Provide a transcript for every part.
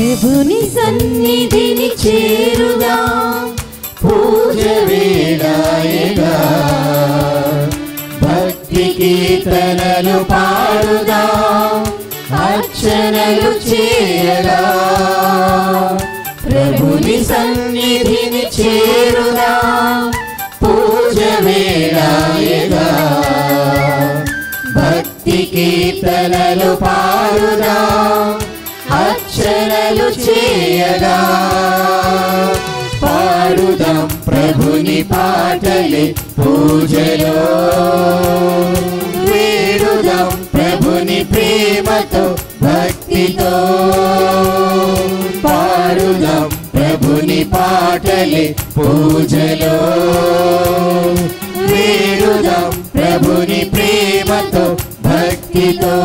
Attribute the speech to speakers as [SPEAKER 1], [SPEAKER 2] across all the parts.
[SPEAKER 1] ప్రభుని సన్నిధిని చేరుదాం, పూజ వేళాయగా భక్తి కీర్తనలు పాడుదాం, అర్చనలు చేయగా. ప్రభుని సన్నిధిని చేరుదాం, పూజ వేళాయగా భక్తి కీర్తనలు పాడుదాం, అర్చనలు చేయగా. పాడుదాం ప్రభుని పాటలే పూజలో, వేడుదాం ప్రభుని ప్రేమతో భక్తితో. పాడుదాం ప్రభుని పాటలే పూజలో, వేడుదాం ప్రభుని ప్రేమతో భక్తితో.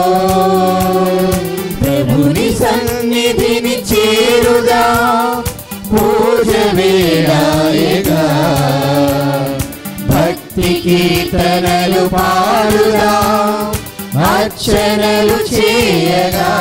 [SPEAKER 1] ప్రభుని సన్నిధిని చేరుదాం, పూజ వేళాయగా భక్తి కీర్తనలు పాడుదాం, అర్చనలు చేయగా.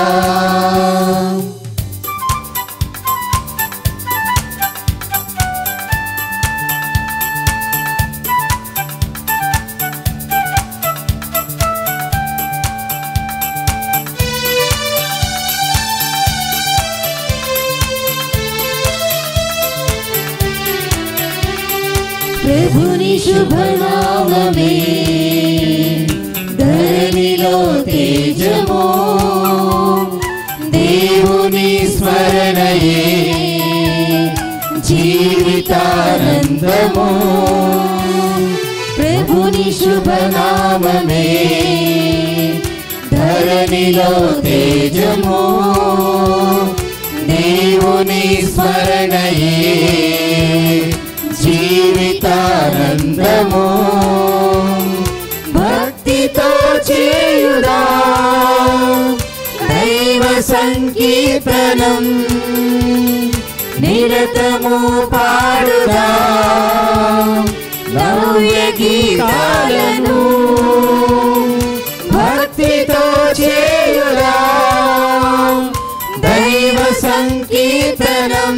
[SPEAKER 1] ప్రభుని శుభనామమే ధరణిలో తేజమో, దేవుని స్మరణయే జీవితానందమో. ప్రభుని శుభనామమే ధరణిలో తేజమో, దేవుని స్మరణయే జీవితానందమో. భక్తితో చేయుదాం దైవ సంకీర్తనం, నిరతము పాడుదాం నవ్య గీతాలను. భక్తితో చేయుదాం దైవ సంకీర్తనం,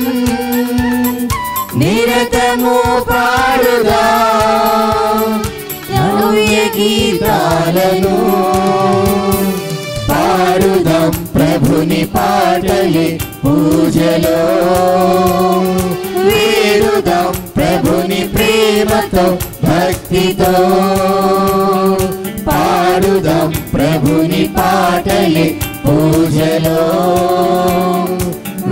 [SPEAKER 1] నిరతము పాడుదాం నవ్య గీతాలను. పాడుదాం ప్రభుని పాటలే పూజలో, వేడుదాం ప్రభుని ప్రేమతో భక్తితో. పాడుదాం ప్రభుని పాటలే పూజలో,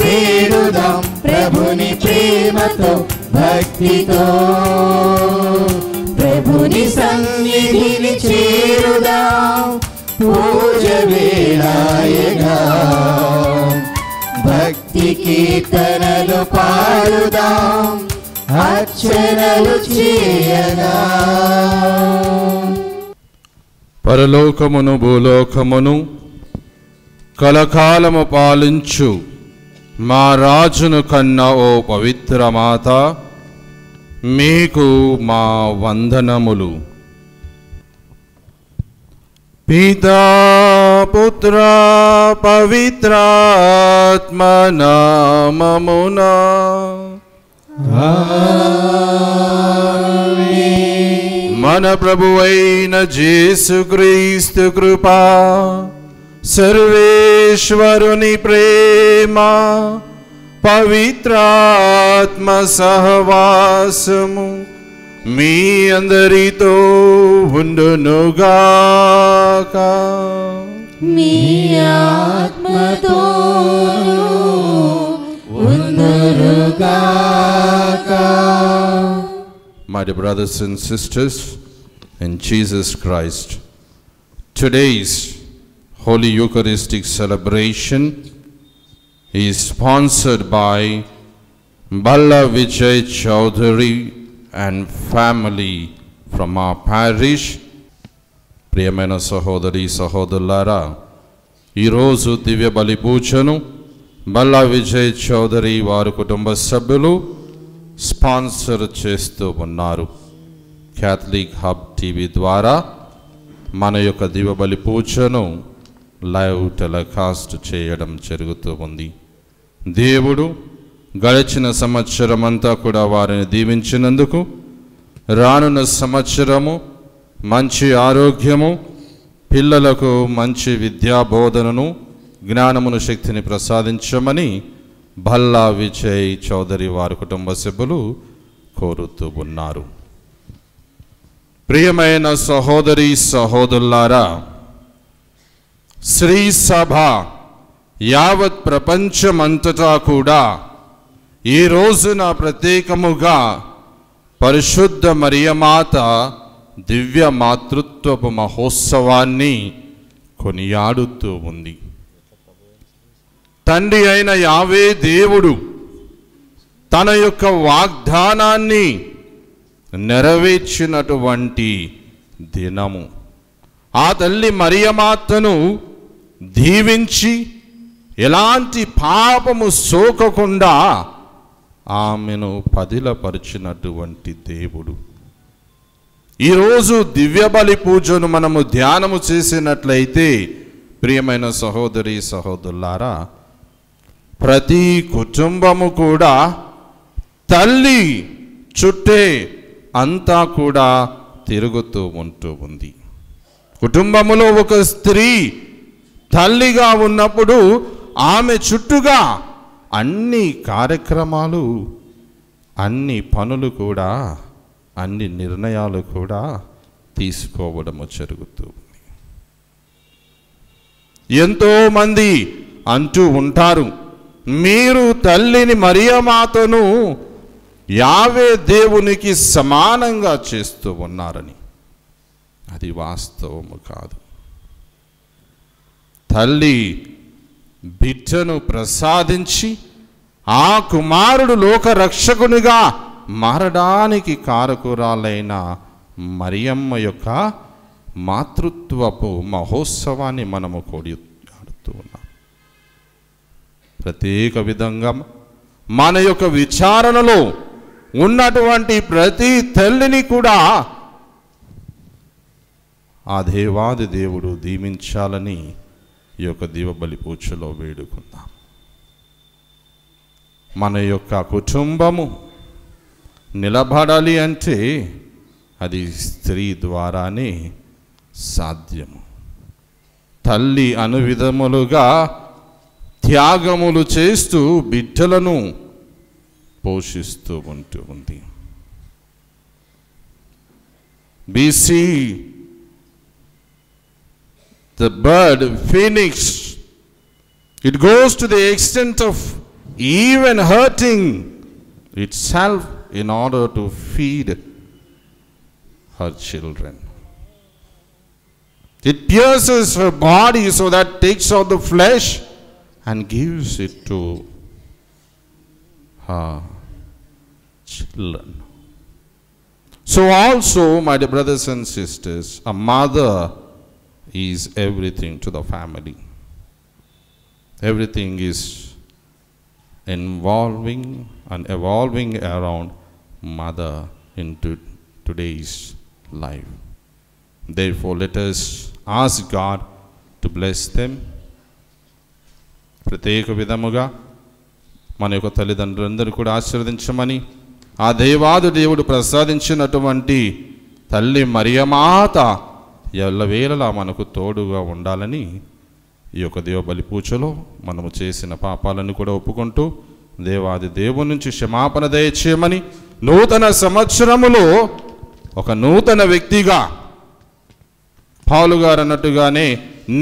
[SPEAKER 1] వేడుదాం ప్రభుని ప్రేమతో భక్తితో. ప్రభుని సన్నిధిని చేరుదాం, పూజ వేళాయగా భక్తి కీర్తనలు పాడుదాం, అర్చనలు చేయగా.
[SPEAKER 2] పరలోకమును భూలోకమును కలకాలము పాలించు మా రాజును కన్న ఓ పవిత్ర మాత, మీకు మా వందనములు. పితా పుత్ర పవిత్రాత్మ నామమునా ఆమేన్. మన ప్రభువైన యేసుక్రీస్తు కృపా, సర్వేశ్వరుని ప్రేమ, పవిత్రాత్మ సహవాసము మీ అందరితో ఉండునుగాక.
[SPEAKER 1] మీ ఆత్మతోను ఉండునుగాక.
[SPEAKER 2] My dear brothers and sisters in Jesus Christ, today's Holy Eucharistic celebration is sponsored by Balla Vijay Chaudhary and family from our parish. ప్రియమైన సహోదరి సహోదరులారా, ఈరోజు దివ్య బలి పూజను బల్లా విజయ్ చౌదరి వారి కుటుంబ సభ్యులు స్పాన్సర్ చేస్తూ ఉన్నారు. క్యాథలిక్ హబ్ టీవీ ద్వారా మన యొక్క దివ్య బలి పూజను లైవ్ టెలికాస్ట్ చేయడం జరుగుతూ ఉంది. దేవుడు గడిచిన సంవత్సరం అంతా కూడా వారిని దీవించినందుకు రానున్న సంవత్సరము మంచి ఆరోగ్యము, పిల్లలకు మంచి విద్యా బోధనను, జ్ఞానమును, శక్తిని ప్రసాదించమని భల్లా విజయ్ చౌదరి వారి కుటుంబ సభ్యులు కోరుతూ ఉన్నారు. ప్రియమైన సహోదరి సహోదరులారా, శ్రీ సభ యావత్ ప్రపంచమంతటా కూడా ఈ రోజున ప్రత్యేకముగా పరిశుద్ధ మరియమాత దివ్య మాతృత్వపు మహోత్సవాన్ని కొనియాడుతూ ఉంది. తండ్రి అయిన యావే దేవుడు తన యొక్క వాగ్దానాన్ని నెరవేర్చినటువంటి దినము. ఆ తల్లి మరియమాతను దీవించి ఎలాంటి పాపము సోకకుండా ఆమెను పదిలపరిచినటువంటి దేవుడు. ఈరోజు దివ్య బలి పూజను మనము ధ్యానము చేసినట్లయితే ప్రియమైన సహోదరి సహోదరులారా, ప్రతి కుటుంబము కూడా తల్లి చుట్టే అంతా కూడా తిరుగుతూ ఉంటూ ఉంది. కుటుంబములో ఒక స్త్రీ తల్లిగా ఉన్నప్పుడు ఆమె చుట్టూగా అన్ని కార్యక్రమాలు, అన్ని పనులు కూడా, అన్ని నిర్ణయాలు కూడా తీసుకోవడము జరుగుతుంది. ఎంతోమంది అంటూ ఉంటారు, మీరు తల్లిని మరియమాతను యావే దేవునికి సమానంగా చేస్తూ ఉన్నారని. అది వాస్తవము కాదు. తల్లి బిడ్డను ప్రసాదించి ఆ కుమారుడు లోక రక్షకునిగా మారడానికి కారకురాలైన మరియమ్మ యొక్క మాతృత్వపు మహోత్సవాన్ని మనము కొనియాడుతూ ఉన్నాం. ప్రత్యేక విధంగా మన యొక్క విచారణలో ఉన్నటువంటి ప్రతి తల్లిని కూడా ఆ దేవాది దేవుడు దీవించాలని ఈ యొక్క దీవబలి పూజలో వేడుకుందాం. మన యొక్క కుటుంబము నిలబడాలి అంటే అది స్త్రీ ద్వారానే సాధ్యము. తల్లి అనువిధములుగా త్యాగములు చేస్తూ బిడ్డలను పోషిస్తూ ఉంటుంది. BC the bird phoenix, it goes to the extent of even hurting itself in order to feed her children. It pierces her body so that it takes out the flesh and gives it to her children. So also, my dear brothers and sisters, a mother is everything to the family. Everything is involving and evolving around mother into today's life. Therefore, let us ask God to bless them. ప్రత్యేక విధముగా మన యొక్క తల్లిదండ్రులందరూ కూడా ఆశీర్వదించమని ఆ దేవాది దేవుడు ప్రసాదించినటువంటి తల్లి మరియమాత ఎల్లవేళలా మనకు తోడుగా ఉండాలని ఈ యొక్క దేవబలి పూజలో మనము చేసిన పాపాలను కూడా ఒప్పుకుంటూ దేవాది దేవుని నుంచి క్షమాపణ దయచేయమని, నూతన సంవత్సరములో ఒక నూతన వ్యక్తిగా పౌలు గారు అన్నట్టుగానే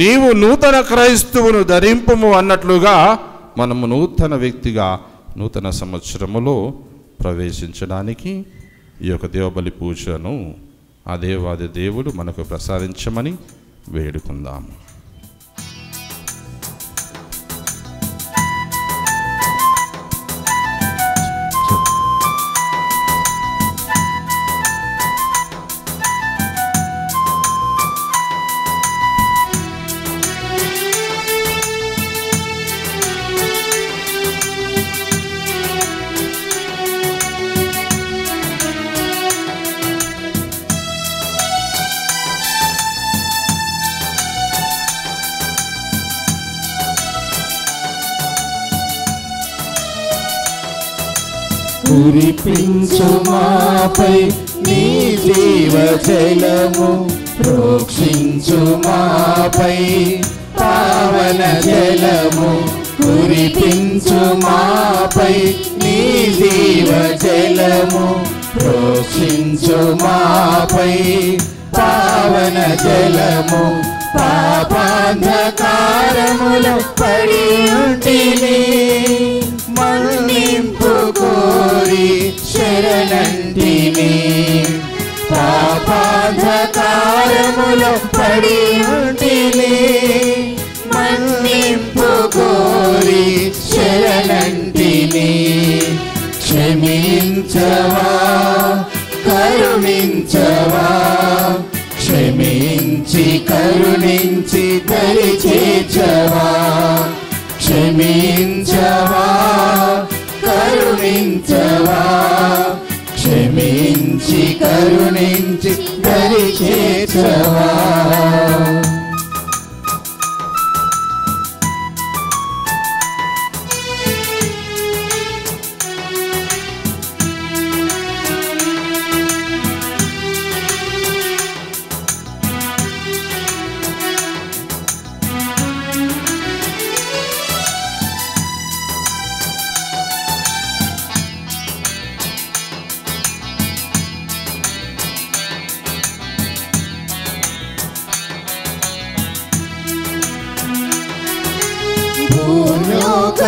[SPEAKER 2] నీవు నూతన క్రైస్తవును ధరింపుము అన్నట్లుగా మనము నూతన వ్యక్తిగా నూతన సంవత్సరములో ప్రవేశించడానికి ఈ యొక్క దేవబలి పూజను ఆ దేవాది దేవుడు మనకు ప్రసాదించమని వేడుకుందాము.
[SPEAKER 1] కురిపించు మాపై నీ జీవజలము, ప్రోక్షించు మాపై పావన జలము, కురిపించు మాపై నీ జీవజలము, ప్రోక్షించు మాపై పావన జలము. పాపాంధకారములో పడి ఉంటిని, మన్నింపు కోరి శరణంటిని. పాపాంధకారములో పడి ఉంటిని, మన్నింపు కోరి శరణంటిని. క్షమించవా కరుణించవా, క్షమించి కరుణించి దరి చేర్చవా. క్షమించవా కరుణించవా, క్షమించి కరుణించి దరి చేర్చవా.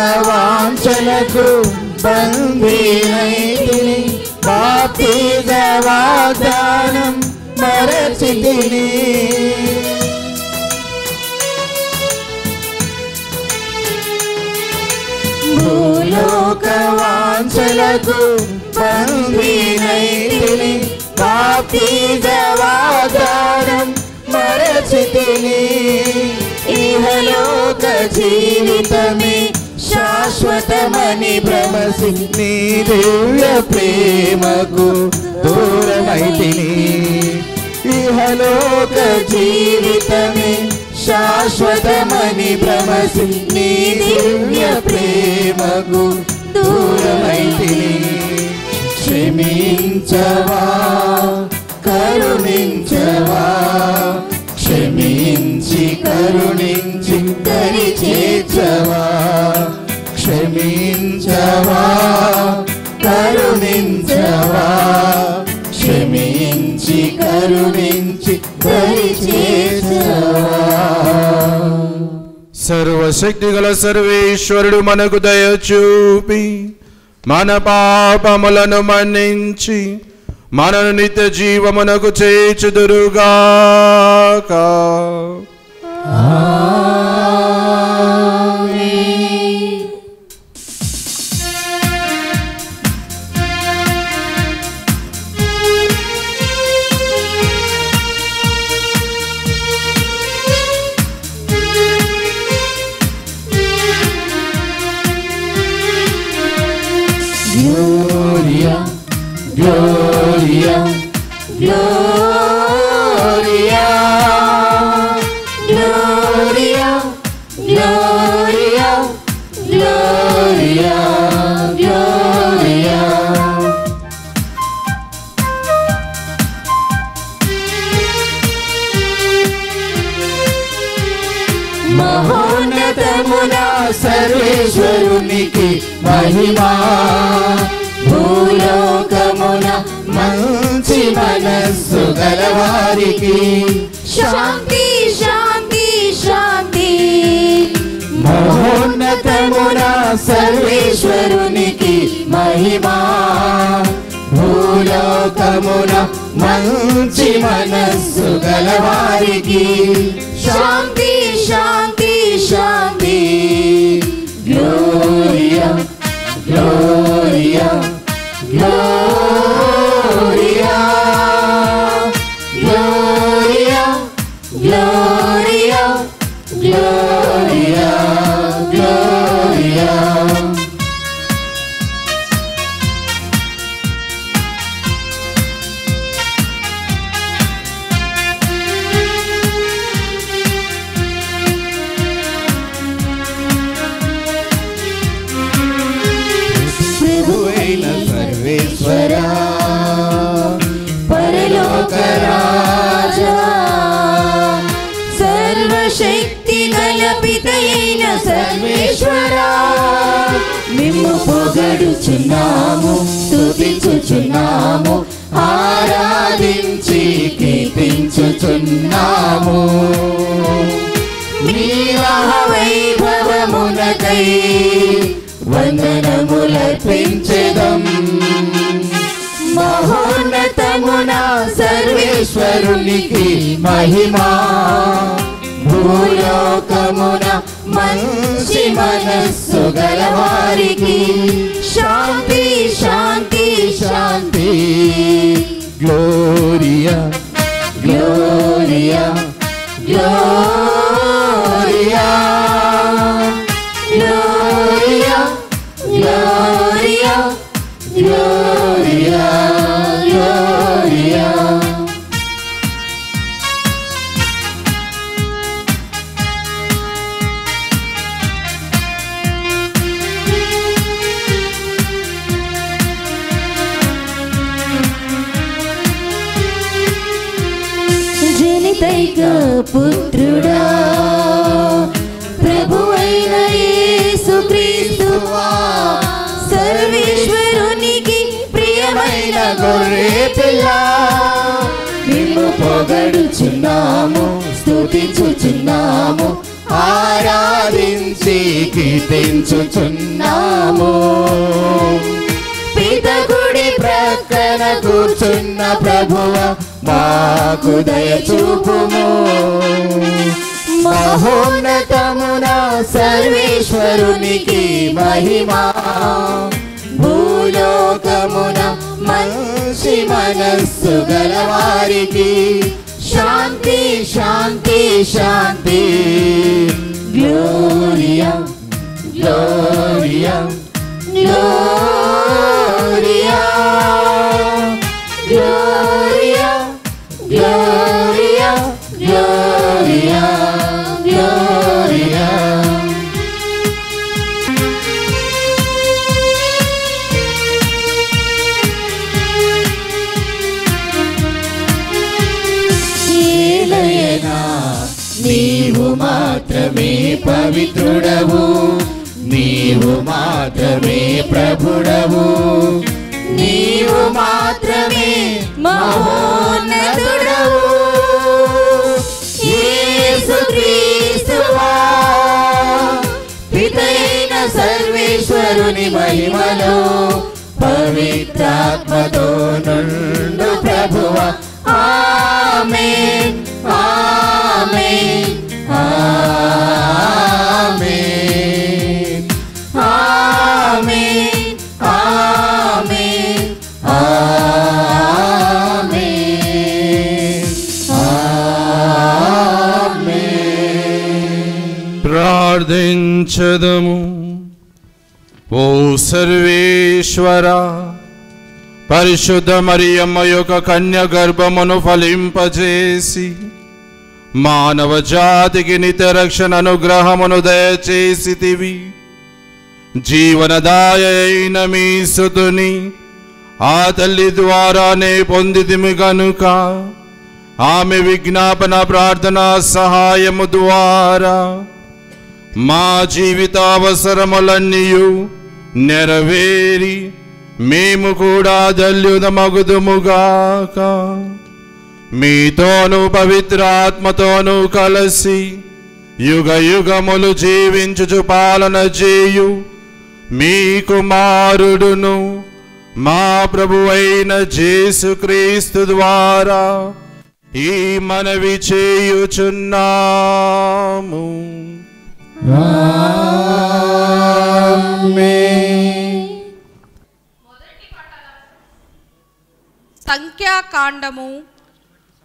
[SPEAKER 1] భూలోకవాంఛలకు బందీనైతిని, బాప్తిజ వాగ్దానం మరచితిని. భూలోకవాంఛలకు బందీనైతిని, బాప్తిజ వాగ్దానం మరచితిని. ఇహలోక జీవితమే శాశ్వతమని భ్రమసి నీ దివ్య ప్రేమకు దూరమైతిని. ఇహలోక జీవితమే శాశ్వతమని భ్రమసి నీ దివ్య ప్రేమకు దూరమైతిని. క్షమించవా కరుణించవా, క్షమించి కరుణించి దరి చేర్చవా. క్షమించవా కరుణించవా, క్షమించి కరుణించి దరి చేర్చవా.
[SPEAKER 2] సర్వశక్తి గల సర్వేశ్వరుడు మనకు దయ చూపి మన పాపములను మన్నించి మనను నిత్య జీవమునకు చేర్చుదురుగాక.
[SPEAKER 1] Gloria, Gloria, Gloria, Gloria, Gloria, Gloria, Gloria. మహోన్నతమున సర్వేశ్వరునికి మహిమా, భూలోకమున మంచి మనస్సు గలవారికి
[SPEAKER 3] శాంతి శాంతి శాంతి.
[SPEAKER 1] మహోన్నతమున సర్వేశ్వరునికి మహిమా, భూలోకమున మంచి మనస్సు గలవారికి
[SPEAKER 3] శాంతి శాంతి శాంతి.
[SPEAKER 1] గ్లోరియా గ్లోరియా గ్లోరియా గ్లోరియా గ్లోరియా గ్లోరియా గ్లోరియా. ప్రభువైన సర్వేశ్వరా పరలోక రాజా సర్వశక్తి గల పితయైన సర్వేశ్వరా మిమ్ము పొగడుచున్నాము స్తుతించుచున్నాము ఆరాధించి కీర్తించుచున్నాము మీ మహావైభవమునకై వందనములర్పించెదం మహోన్నతమున సర్వేశ్వరునికి మహిమా భూలోకమున మంచి మనస్సు గలవారికి శాంతి శాంతి శాంతి గ్లోరియా గ్లోరియా గ్లోరియా గ్లోరియా గ్లోరియా గ్లోరియా గ్లోరియా జనితైక పుత్రుడా ప్రభువైన యేసుక్రీస్తువా సర్వేశ్వరునికి ప్రియమైన గొర్రె పిల్ల నిన్ను పొగడుచున్నాము స్తుతించుచున్నాము ఆరాధించి కీర్తించుచున్నాము పితగుడి ప్రక్కన కూర్చున్న ప్రభువ మాకు దయ చూపుము మహోన్నతమున సర్వేశ్వరునికి మహిమా భూలోకమున మంచి మనస్సు గలవారికి శాంతి శాంతి శాంతి గ్లోరియా గ్లోరియా గ్లోరియా గ్లోరియా గ్లోరియా గ్లోరియా గ్లోరియా ఏలయనా నీవు మాత్రమే పవిత్రుడవు నీవు మాత్రమే ప్రభుడవు నీవు మాత్రమే మహోన్నతుడవు యేసుక్రీస్తువా పితయైన సర్వేశ్వరుని మహిమలో పవిత్రాత్మతో నుండు ప్రభువా ఆమేన్ ఆమేన్ ఆమేన్ ఆమేన్ ఆమేన్ ఆమేన్ ఆమేన్
[SPEAKER 2] ప్రార్థించదము. ఓ సర్వేశ్వరా పరిశుద్ధ మరియమ్మ యొక్క కన్య గర్భమును ఫలింపజేసి మానవ జాతికి నిత్య రక్షణ అనుగ్రహమును దయచేసితివి. జీవనదాయైన మీ సుతుని ఆ తల్లి ద్వారానే పొందితిమి గనుక ఆమె విజ్ఞాపన ప్రార్థన సహాయము ద్వారా మా జీవితావసరములన్నీయు నెరవేరి మేము కూడా ధన్యులమగుదుముగాక. మీతోను పవిత్ర ఆత్మతోను కలిసి యుగ యుగములు జీవించుచు పాలన చేయు మీ కుమారుడును మా ప్రభువైన యేసుక్రీస్తు ద్వారా ఈ మనవి చేయుచున్నాము.
[SPEAKER 4] సంఖ్యాకాండము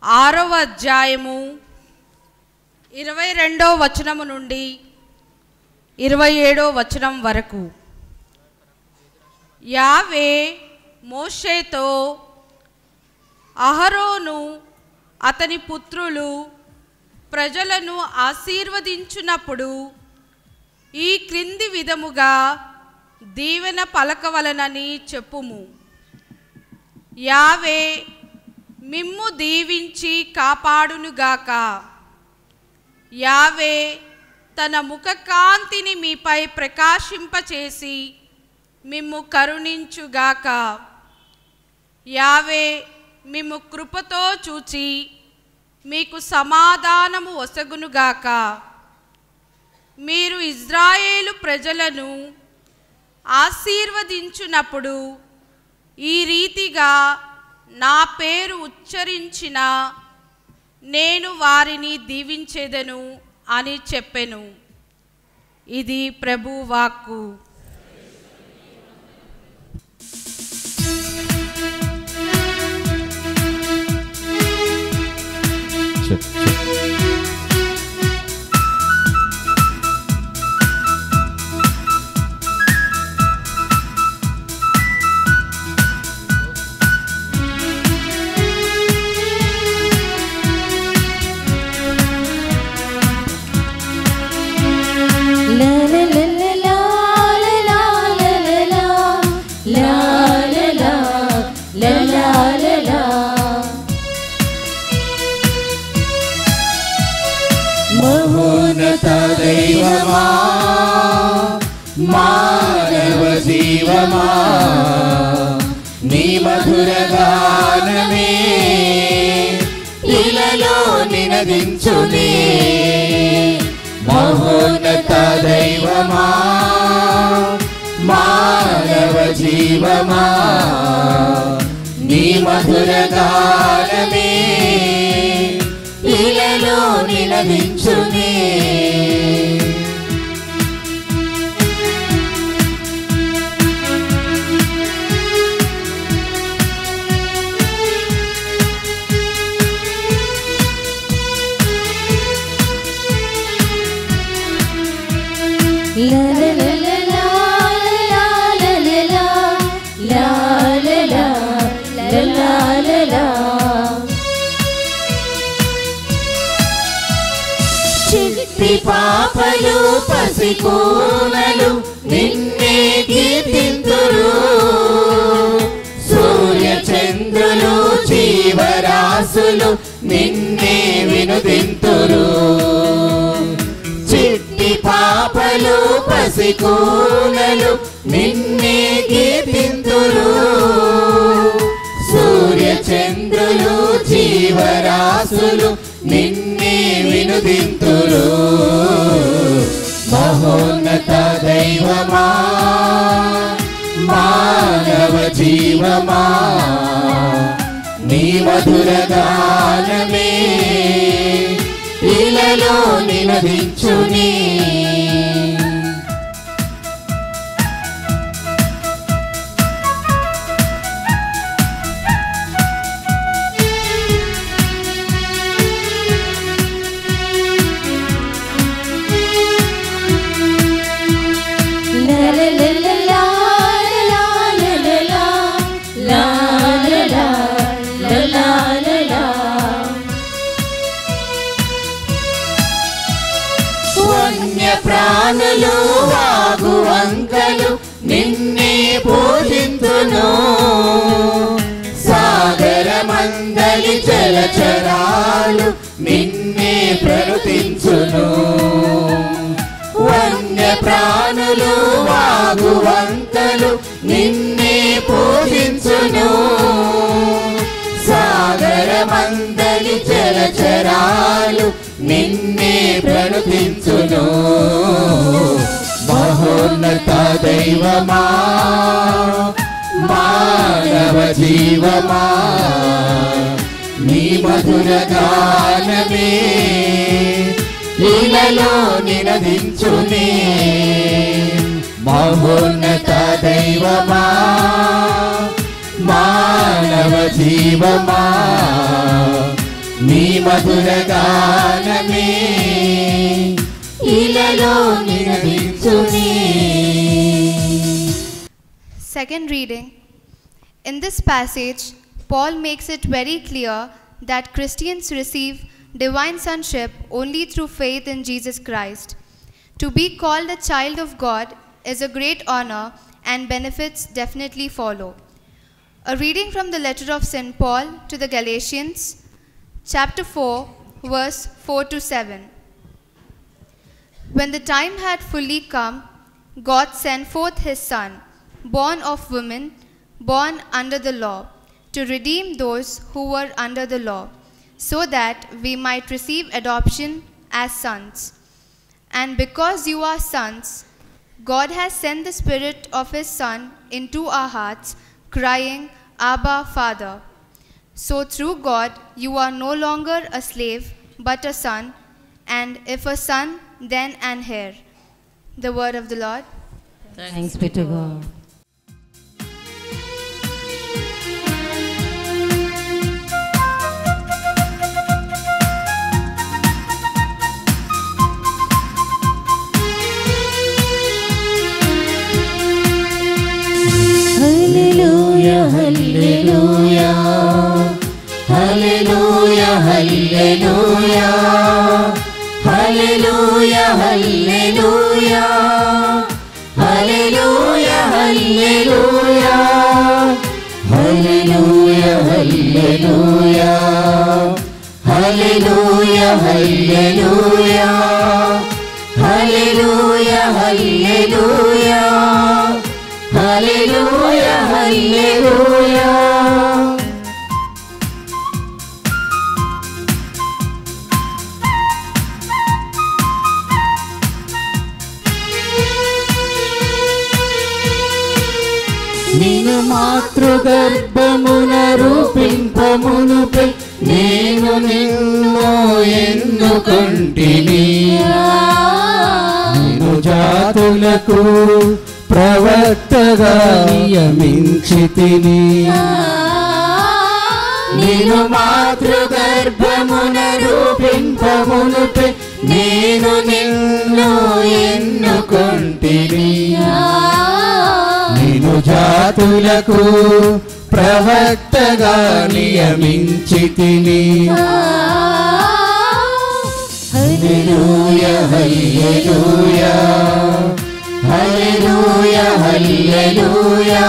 [SPEAKER 4] 6వ అధ్యాయము 22వ వచనము నుండి 27వ వచనం వరకు. యావే మోషేతో అహరోను అతని పుత్రులు ప్రజలను ఆశీర్వదించునప్పుడు ఈ క్రింది విధముగా దీవెన పలకవలనని చెప్పుము. యావే మిమ్ము దీవించి కాపాడునుగాక. యావే తన ముఖకాంతిని మీపై ప్రకాశింపచేసి మిమ్ము కరుణించుగాక. యావే మిమ్ము కృపతో చూచి మీకు సమాధానము ఒసగునుగాక. మీరు ఇజ్రాయేలు ప్రజలను ఆశీర్వదించునప్పుడు ఈ రీతిగా నా పేరు ఉచ్చరించిన నేను వారిని దీవించెదను అని చెప్పెను. ఇది ప్రభు వాక్కు.
[SPEAKER 1] మహోన్నత దైవమా, మానవ జీవమా, నీ మధుర గానమే ఇలలో నినదించునే. మహోన్నత దైవమా, మానవ జీవమా, నీ మధుర గానమే ఇలలో నినదించునే. చిట్టి పాపలు పసికూనలు నిన్నే కీర్తింతురు. సూర్య చంద్రులు జీవరాశులు నిన్నే వినుదింతురు. చిట్టి పాపలు పసికూనలు నిన్నే కీర్తింతురు. సూర్య చంద్రులు జీవరాశులు నిన్నే వినుదింతురు. మహోన్నత దైవమా, మానవ జీవమా, నీ మధుర గానమే ఇలలో నినదించునే. వన్య ప్రాణులు వాగు వంకలు నిన్నే పూజింతును. సాగర మందలి జలచరాలు నిన్నే ప్రకటించును. వన్య ప్రాణులు వాగు వంకలు నిన్నే పూజించును. సాగర మందలి జలచరాలు నిన్నే ప్రణుతించును. మహోన్నత దైవమా, మానవ జీవమా, నీ మధుర గానమే ఇలలో నినదించునే. మహోన్నత దైవమా, మానవ జీవమా, నీ మధుర గానమే ఇలలో నినదించునే.
[SPEAKER 5] Second reading. In this passage, Paul makes it very clear that Christians receive divine sonship only through faith in Jesus Christ. To be called a child of God is a great honor and benefits definitely follow. A reading from the letter of St. Paul to the Galatians, chapter 4, verse 4 to 7. When the time had fully come, God sent forth his Son, born of woman, born under the law, to redeem those who were under the law, so that we might receive adoption as sons. And because you are sons, God has sent the Spirit of his Son into our hearts, crying, Abba, Father. So through God you are no longer a slave, but a son, and if a son, then an heir. The word of the Lord.
[SPEAKER 1] Thanks be to God.
[SPEAKER 3] Hallelujah, hallelujah, hallelujah, hallelujah, hallelujah, hallelujah, hallelujah, hallelujah, hallelujah, hallelujah, hallelujah, hallelujah, hallelujah, hallelujah, hallelujah. నిన్ను మాతృగర్భమున రూపింపమునుపై నేను నిన్ను ఎన్నుకొంటిని, నిన్ను జాతులకు ప్రవక్తగా నియమించితిని. నిన్ను మాతృగర్భమున రూపింపమునుపై నేను నిన్ను ఎన్నుకొంటిని, నిన్ను జాతులకు ప్రవక్తగా నియమించితిని. హల్లెలూయా, హల్లెలూయా, హల్లెలూయా, హల్లెలూయా,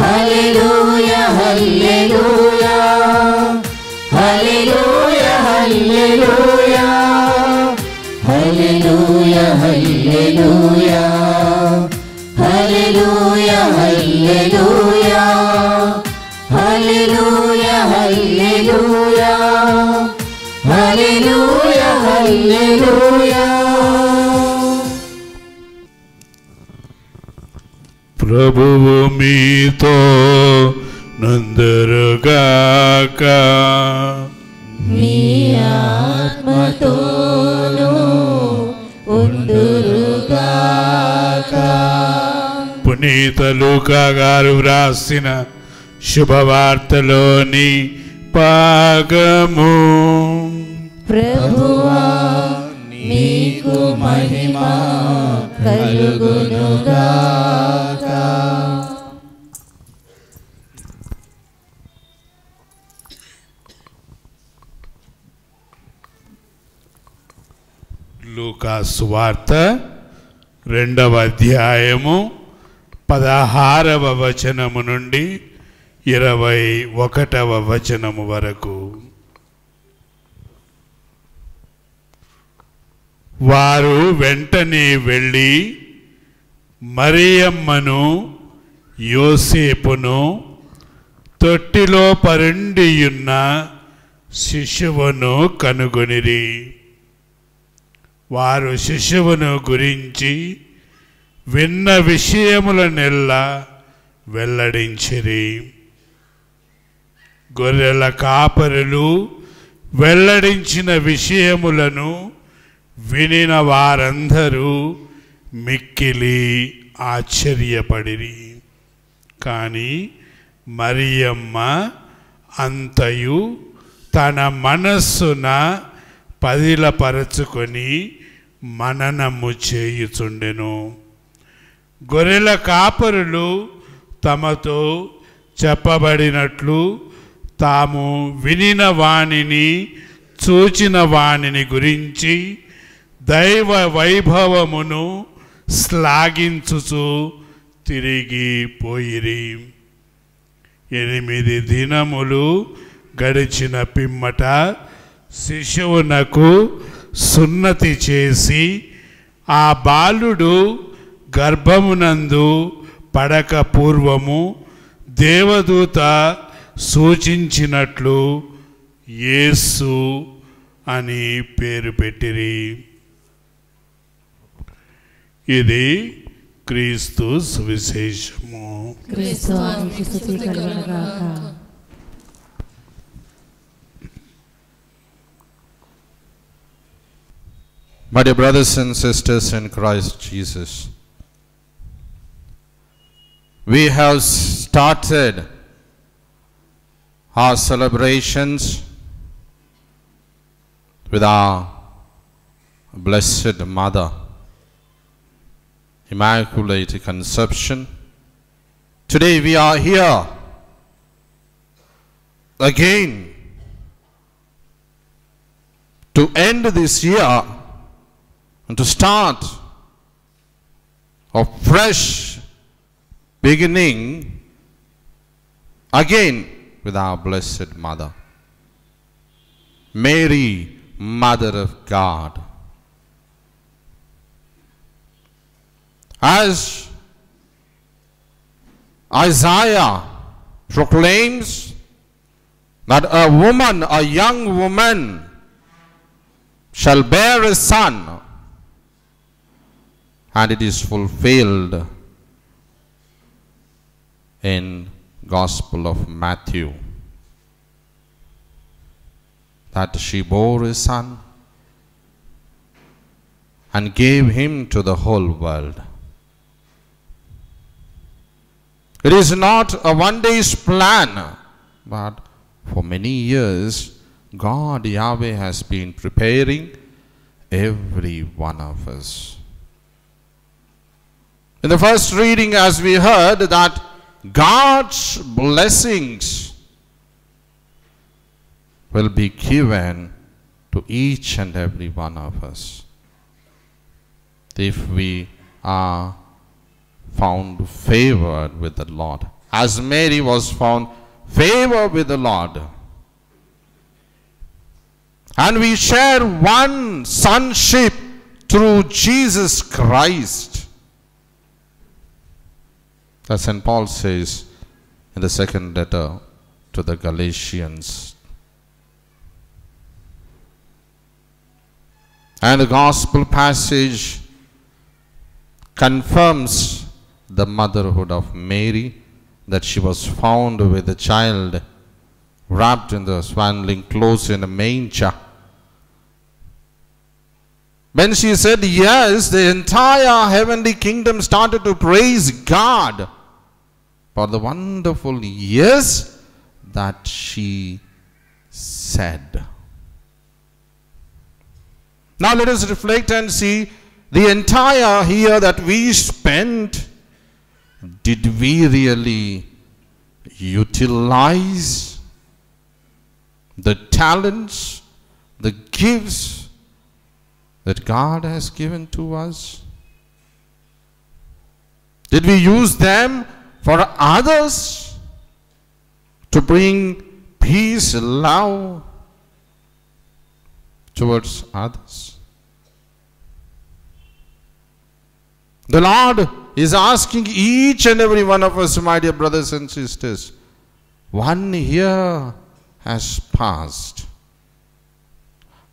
[SPEAKER 3] హల్లెలూయా, హల్లెలూయా, హల్లెలూయా, హల్లెలూయా, హల్లెలూయా, హల్లెలూయా, హల్లెలూయా, హల్లెలూయా, హల్లెలూయా, హల్లెలూయా, హల్లెలూయా, హల్లెలూయా.
[SPEAKER 6] ప్రభువు మీతో నందరుగాక,
[SPEAKER 1] మీ ఆత్మతోనూ ఉండురుగాక.
[SPEAKER 6] పునీత లూకా గారు వ్రాసిన శుభవార్తలోని భాగము.
[SPEAKER 1] ప్రభువా మీకు మహిమ కలుగునుగాక.
[SPEAKER 6] లూకా సువార్త 2వ అధ్యాయము 16వ వచనము నుండి 21వ వచనము వరకు. వారు వెంటనే వెళ్ళి మరియమ్మను యోసేపును తొట్టిలో పరుండియున్న శిశువును కనుగొనిరి. వారు శిశువును గురించి విన్న విషయములనెల్లా వెల్లడించిరి. గొర్రెల కాపరులు వెల్లడించిన విషయములను వినిన వారందరూ మిక్కిలి ఆశ్చర్యపడిరి. కానీ మరియమ్మ అంతయు తన మనస్సున పదిలపరచుకొని మననము చేయుచుండెను. గొర్రెల కాపరులు తమతో చెప్పబడినట్లు తాము వినిన వాణిని చూచిన వాణిని గురించి దైవ వైభవమును శ్లాఘించుచు తిరిగి పోయిరి. 8 దినములు గడిచిన పిమ్మట శిశువునకు సున్నతి చేసి ఆ బాలుడు గర్భమునందు పడక పూర్వము దేవదూత సూచించినట్లు యేసు అని పేరు పెట్టిరి. ఇది క్రీస్తు సువిశేషము.
[SPEAKER 3] క్రీస్తువానికి స్తుతి కలుగును గాక.
[SPEAKER 2] My dear brothers and sisters in Christ Jesus, we have started our celebrations with our Blessed Mother, Immaculate Conception. Today we are here again to end this year and to start a fresh beginning again with our Blessed Mother, Mary, Mother of God. As Isaiah proclaims that a woman, a young woman, shall bear a son, and it is fulfilled in Gospel of Matthew, that she bore a son and gave him to the whole world. It is not a one-day's plan, but for many years God, Yahweh, has been preparing every one of us. In the first reading, as we heard, that God's blessings will be given to each and every one of us if we are found favored with the Lord, as Mary was found favor with the Lord. And we share one sonship through Jesus Christ. As St. Paul says in the second letter to the Galatians. And the gospel passage confirms the motherhood of Mary, that she was found with a child wrapped in the swaddling clothes in a manger. When she said yes, the entire heavenly kingdom started to praise God for the wonderful yes that she said. Now let us reflect and see the entire year that we spent. Did we really utilize the talents, the gifts that God has given to us? Did we use them for others to bring peace, love towards others? The Lord is asking each and every one of us, my dear brothers and sisters, 1 year has passed.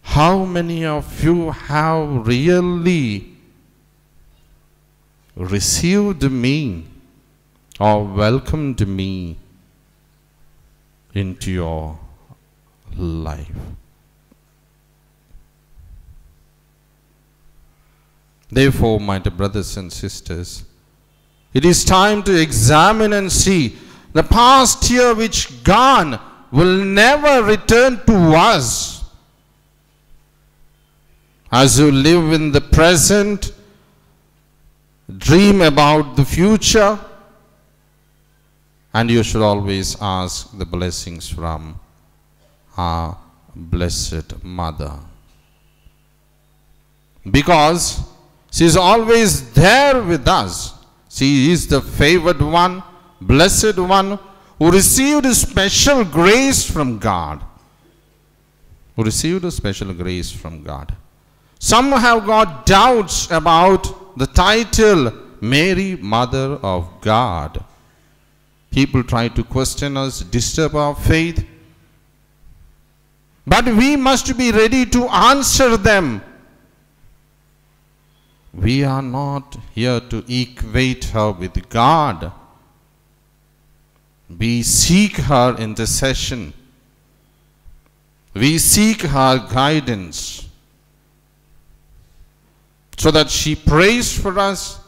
[SPEAKER 2] How many of you have really received me or welcomed me into your life? Therefore, my dear brothers and sisters, it is time to examine and see the past year which gone will never return to us. As you live in the present, dream about the future, and you should always ask the blessings from our Blessed Mother, because she is always there with us. She is the favored one, blessed one, who received special grace from God. Who received a special grace from God. Some have got doubts about the title Mary, Mother of God. People try to question us, disturb our faith. But we must be ready to answer them. We are not here to equate her with God. We seek her intercession. We seek her guidance so that she prays for us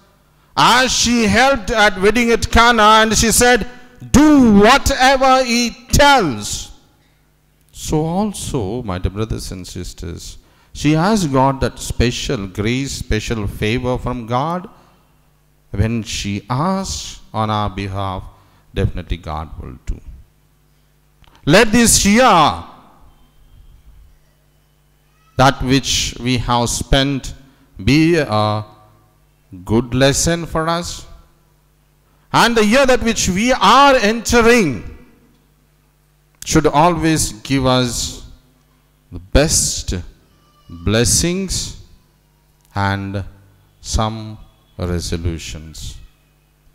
[SPEAKER 2] as she helped at wedding at Cana, and she said, do whatever he tells. So also, my dear brothers and sisters, she has got that special grace, special favor from God. When she asks on our behalf, definitely God will do. Let this year, that which we have spent, be a good lesson for us. And the year that which we are entering should always give us the best blessings and some resolutions.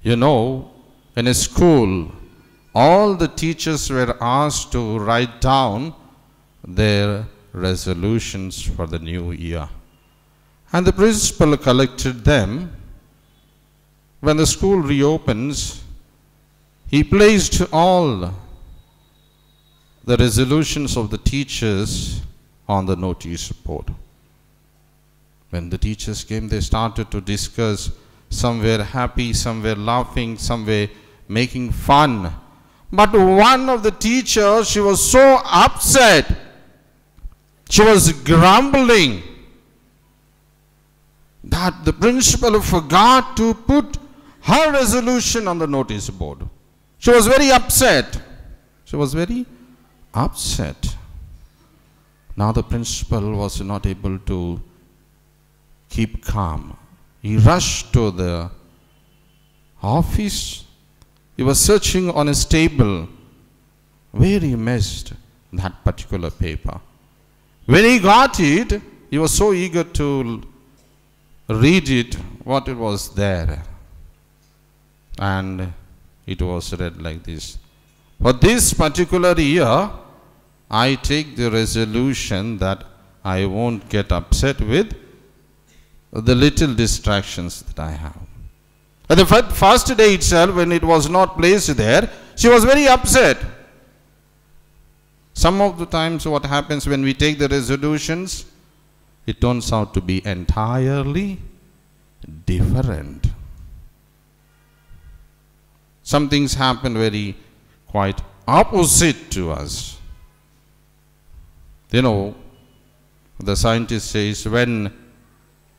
[SPEAKER 2] You know, in a school, all the teachers were asked to write down their resolutions for the new year. And the principal collected them. When the school reopens, he placed all the resolutions of the teachers on the notice board. When the teachers came, they started to discuss. Some were happy, some were laughing, some were making fun. But one of the teachers, she was so upset. She was grumbling that the principal forgot to put her resolution on the notice board. She was very upset. She was very upset. Now the principal was not able to keep calm. He rushed to the office. He was searching on his table where he missed that particular paper. When he got it, he was so eager to read it, what it was there. And it was read like this. For this particular year, I take the resolution that I won't get upset with the little distractions that I have. At the first day itself, when it was not placed there, she was very upset. Some of the times what happens when we take the resolutions, it turns out to be entirely different. Some things happen very quite opposite to us. You know, the scientist says when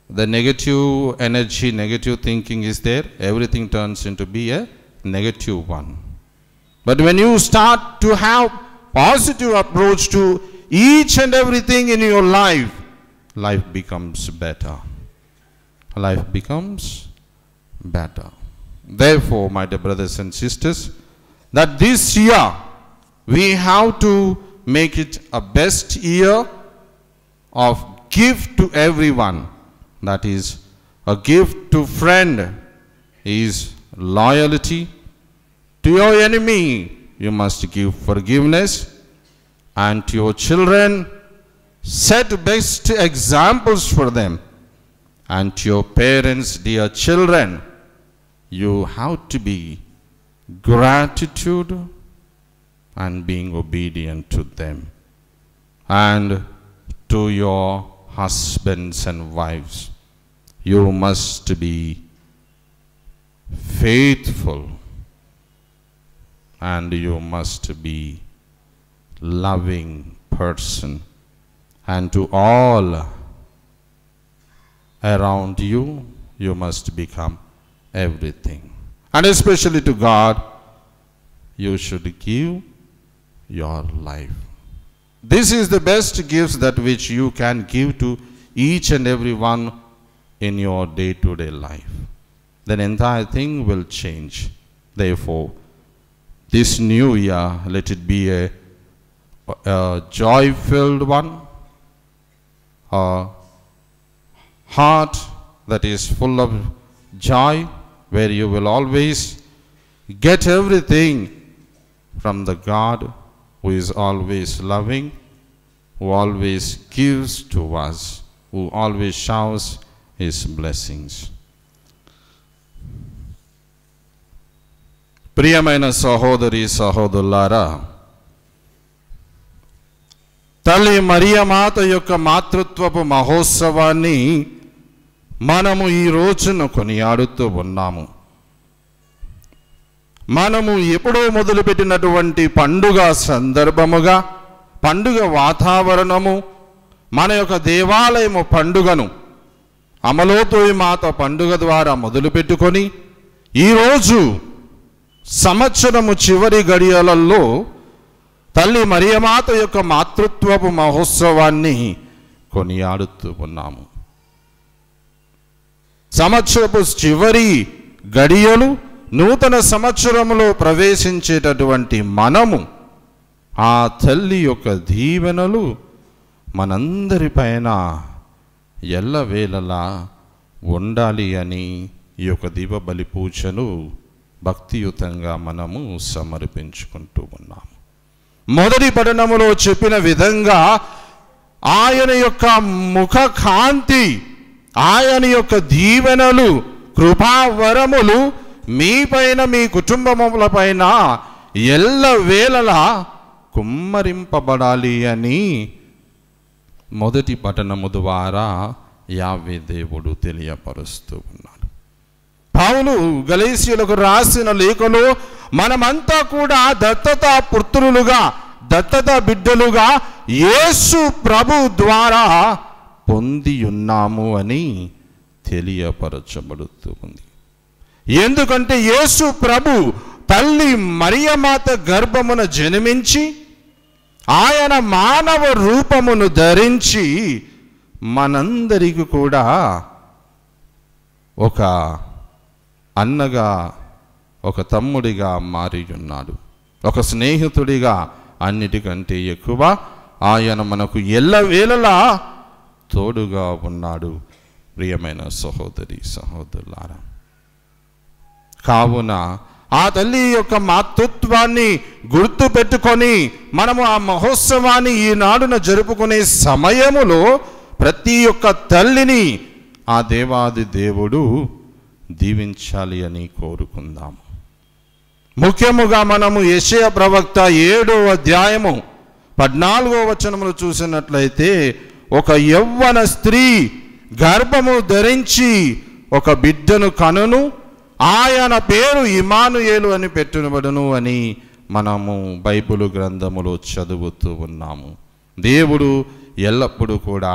[SPEAKER 2] the negative energy, negative thinking is there, everything turns into be a negative one. But when you start to have positive approach to each and everything in your life, life becomes better. Life becomes better. Therefore, my dear brothers and sisters, that this year we have to make it a best year of gift to everyone. That is, a gift to friend is loyalty. To your enemy, you must give forgiveness. And to your children, set best examples for them. And to your parents, dear children, you have to be gratitude and being obedient to them. And to your husbands and wives, you must be faithful and you must be loving person. And to all around you, you must become everything. And especially to God, you should give your life. This is the best gifts that which you can give to each and every one in your day-to-day life. Then entire thing will change. Therefore, this new year, let it be a joy-filled one, a heart that is full of joy, where you will always get everything from the God who is always loving, who always gives to us, who always showers his blessings. ప్రియమైన సహోదరి సహోదరులారా, తల్లి మరియమాత యొక్క మాతృత్వపు మహోత్సవాన్ని మనము ఈ రోజున కొనియాడుతూ ఉన్నాము. మనము ఎప్పుడో మొదలుపెట్టినటువంటి పండుగ సందర్భముగా, పండుగ వాతావరణము, మన యొక్క దేవాలయము పండుగను అమలోతోయి మాత పండుగ ద్వారా మొదలుపెట్టుకొని ఈరోజు సంవత్సరము చివరి గడియలలో తల్లి మరియమాత యొక్క మాతృత్వపు మహోత్సవాన్ని కొనియాడుతూ ఉన్నాము. సంవత్సరపు చివరి గడియలు, నూతన సంవత్సరములో ప్రవేశించేటటువంటి మనము ఆ తల్లి యొక్క దీవెనలు మనందరిపైన ఎల్లవేళలా ఉండాలి అని ఈ యొక్క దీపబలి పూజను భక్తియుతంగా మనము సమర్పించుకుంటూ ఉన్నాము. మొదటి పఠనములో చెప్పిన విధంగా ఆయన యొక్క ముఖ కాంతి, ఆయన యొక్క దీవెనలు, కృపావరములు మీపైన, మీ కుటుంబములపైన ఎల్లవేళలా కుమ్మరింపబడాలి అని మొదటి పఠనము ద్వారా యావే దేవుడు తెలియపరుస్తూ ఉన్నాడు. పౌలు గలేసీయులకు రాసిన లేఖలో మనమంతా కూడా దత్తత పుత్రులుగా, దత్తత బిడ్డలుగా యేసు ప్రభు ద్వారా పొంది ఉన్నాము అని తెలియపరచబడుతూ ఉంది. ఎందుకంటే యేసు ప్రభు తల్లి మరియమాత గర్భమున జన్మించి ఆయన మానవ రూపమును ధరించి మనందరికీ కూడా ఒక అన్నగా, ఒక తమ్ముడిగా మారి ఉన్నాడు. ఒక స్నేహితుడిగా, అన్నిటికంటే ఎక్కువ ఆయన మనకు ఎల్లవేళలా తోడుగా ఉన్నాడు. ప్రియమైన సహోదరి సహోదరులారా, కావున ఆ తల్లి యొక్క మాతృత్వాన్ని గుర్తు పెట్టుకొని మనము ఆ మహోత్సవాన్ని ఈనాడున జరుపుకునే సమయములో ప్రతి ఒక్క తల్లిని ఆ దేవాది దేవుడు దీవించాలి అని కోరుకుందాము. ముఖ్యముగా మనము యెషయా ప్రవక్త 7వ అధ్యాయము 14వ వచనములు చూసినట్లయితే, ఒక యవ్వన స్త్రీ గర్భము ధరించి ఒక బిడ్డను కనును, ఆయన పేరు ఇమ్మానుయేలు అని పెట్టబడును అని మనము బైబిల్ గ్రంథములో చదువుతూ ఉన్నాము. దేవుడు ఎల్లప్పుడూ కూడా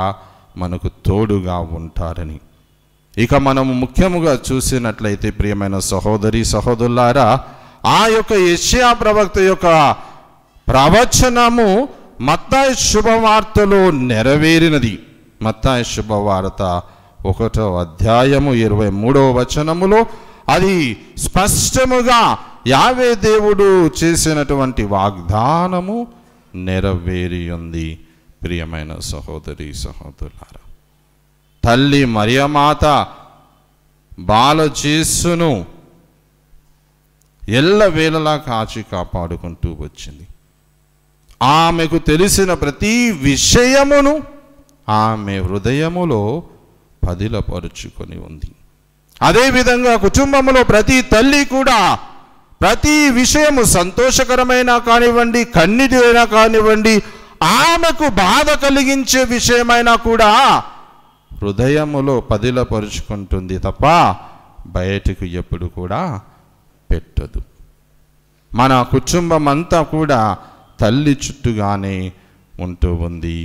[SPEAKER 2] మనకు తోడుగా ఉంటారని. ఇక మనము ముఖ్యముగా చూసినట్లయితే ప్రియమైన సహోదరి సహోదరులారా, ఆ యొక్క యెషయా ప్రవక్త యొక్క ప్రవచనము మత్తయి శుభవార్తలో నెరవేరినది. మత్తయి శుభవార్త 1వ అధ్యాయము 23వ వచనములో అది స్పష్టముగా యావే దేవుడు చేసినటువంటి వాగ్దానము నెరవేరి ఉంది. ప్రియమైన సహోదరి సహోదరులారా, తల్లి మరియమాత బాలజేసును ఎల్లవేళలా కాచి కాపాడుకుంటూ వచ్చింది. ఆమెకు తెలిసిన ప్రతి విషయమును ఆమె హృదయములో పదిలపరుచుకొని ఉంది. అదేవిధంగా కుటుంబంలో ప్రతి తల్లి కూడా ప్రతి విషయము సంతోషకరమైన కానివ్వండి, కన్నీటిమైనా కానివ్వండి, ఆమెకు బాధ కలిగించే విషయమైనా కూడా హృదయములో పదిలపరుచుకుంటుంది తప్ప బయటకు ఎప్పుడు కూడా పెట్టదు. మన కుటుంబం అంతా కూడా తల్లి చుట్టూగానే ఉంటూ ఉంది.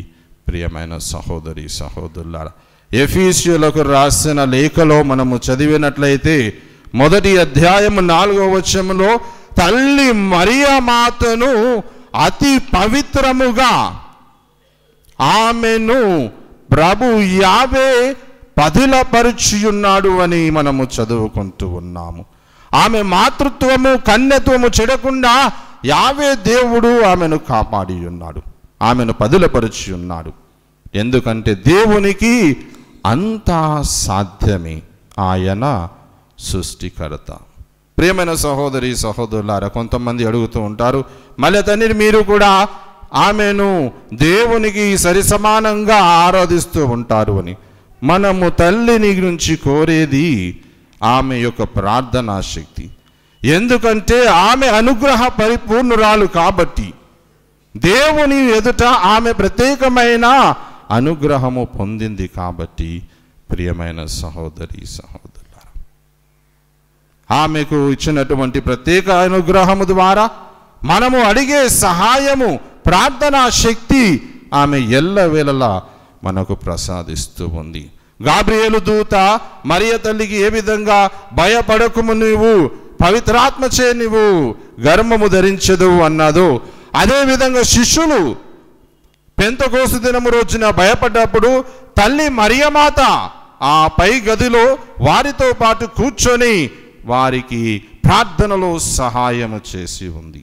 [SPEAKER 2] ప్రియమైన సహోదరి సహోదరులారా, ఎఫీసీయులకు రాసిన లేఖలో మనము చదివినట్లయితే 1వ అధ్యాయము 4వ వచనములో తల్లి మరియమాతను అతి పవిత్రముగా ఆమెను ప్రభు యావే పదిలపరుచున్నాడు అని మనము చదువుకుంటూ ఉన్నాము. ఆమె మాతృత్వము కన్యత్వము చెడకుండా యావే దేవుడు ఆమెను కాపాడి ఉన్నాడు, ఆమెను పదిలపరిచి ఉన్నాడు. ఎందుకంటే దేవునికి అంతా సాధ్యమే, ఆయన సృష్టికర్త. ప్రియమైన సహోదరి సహోదరులారా, కొంతమంది అడుగుతూ ఉంటారు, మళ్ళీ తండ్రి మీరు కూడా ఆమెను దేవునికి సరి సమానంగా ఆరాధిస్తూ ఉంటారు అని. మనము తల్లిని గురించి కోరేది ఆమె యొక్క ప్రార్థనా శక్తి. ఎందుకంటే ఆమె అనుగ్రహ పరిపూర్ణురాలు కాబట్టి, దేవుని ఎదుట ఆమె ప్రత్యేకమైన అనుగ్రహము పొందింది కాబట్టి. ప్రియమైన సహోదరి సహోదరులారా, ఆమెకు ఇచ్చినటువంటి ప్రత్యేక అనుగ్రహము ద్వారా మనము అడిగే సహాయము, ప్రార్థనా శక్తి ఆమె ఎల్లవేళలా మనకు ప్రసాదిస్తూ ఉంది. గాబ్రియేలు దూత మరియ తల్లికి ఏ విధంగా భయపడకుము, నీవు పవిత్రాత్మచే నీవు గర్భము ధరించదు అన్నదో, అదేవిధంగా శిష్యులు పెంతెకోస్తు దినము రోజున భయపడ్డప్పుడు తల్లి మరియమాత ఆ పై గదిలో వారితో పాటు కూర్చొని వారికి ప్రార్థనలో సహాయము చేసి ఉంది.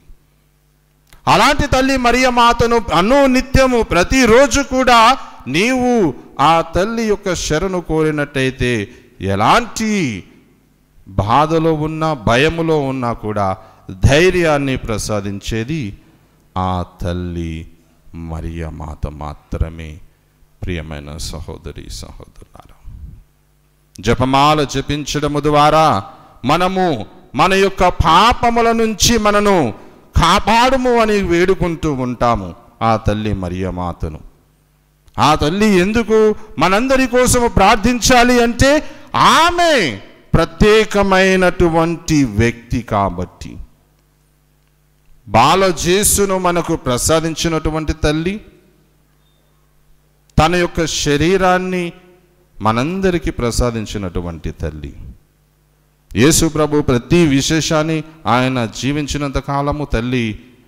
[SPEAKER 2] అలాంటి తల్లి మరియమాతను అనునిత్యము ప్రతిరోజు కూడా నీవు ఆ తల్లి యొక్క శరణు కోరినట్టయితే ఎలాంటి బాధలో ఉన్నా, భయములో ఉన్నా కూడా ధైర్యాన్ని ప్రసాదించేది ఆ తల్లి మరియమాత మాత్రమే. ప్రియమైన సహోదరి సహోదరులారా, జపమాల జపించడము ద్వారా మనము మన యొక్క పాపముల నుంచి మనను కాపాడుము అని వేడుకుంటూ ఉంటాము ఆ తల్లి మరియమాతను. ఆ తల్లి ఎందుకు మనందరి కోసము ప్రార్థించాలి అంటే ఆమె ప్రత్యేకమైనటువంటి వ్యక్తి కాబట్టి. బాలజేసును మనకు ప్రసాదించినటువంటి తల్లి తన యొక్క శరీరాన్ని మనందరికీ ప్రసాదించినటువంటి తల్లి. యేసు ప్రభు ప్రతి విశేషాన్ని ఆయన జీవించినంత కాలము తల్లి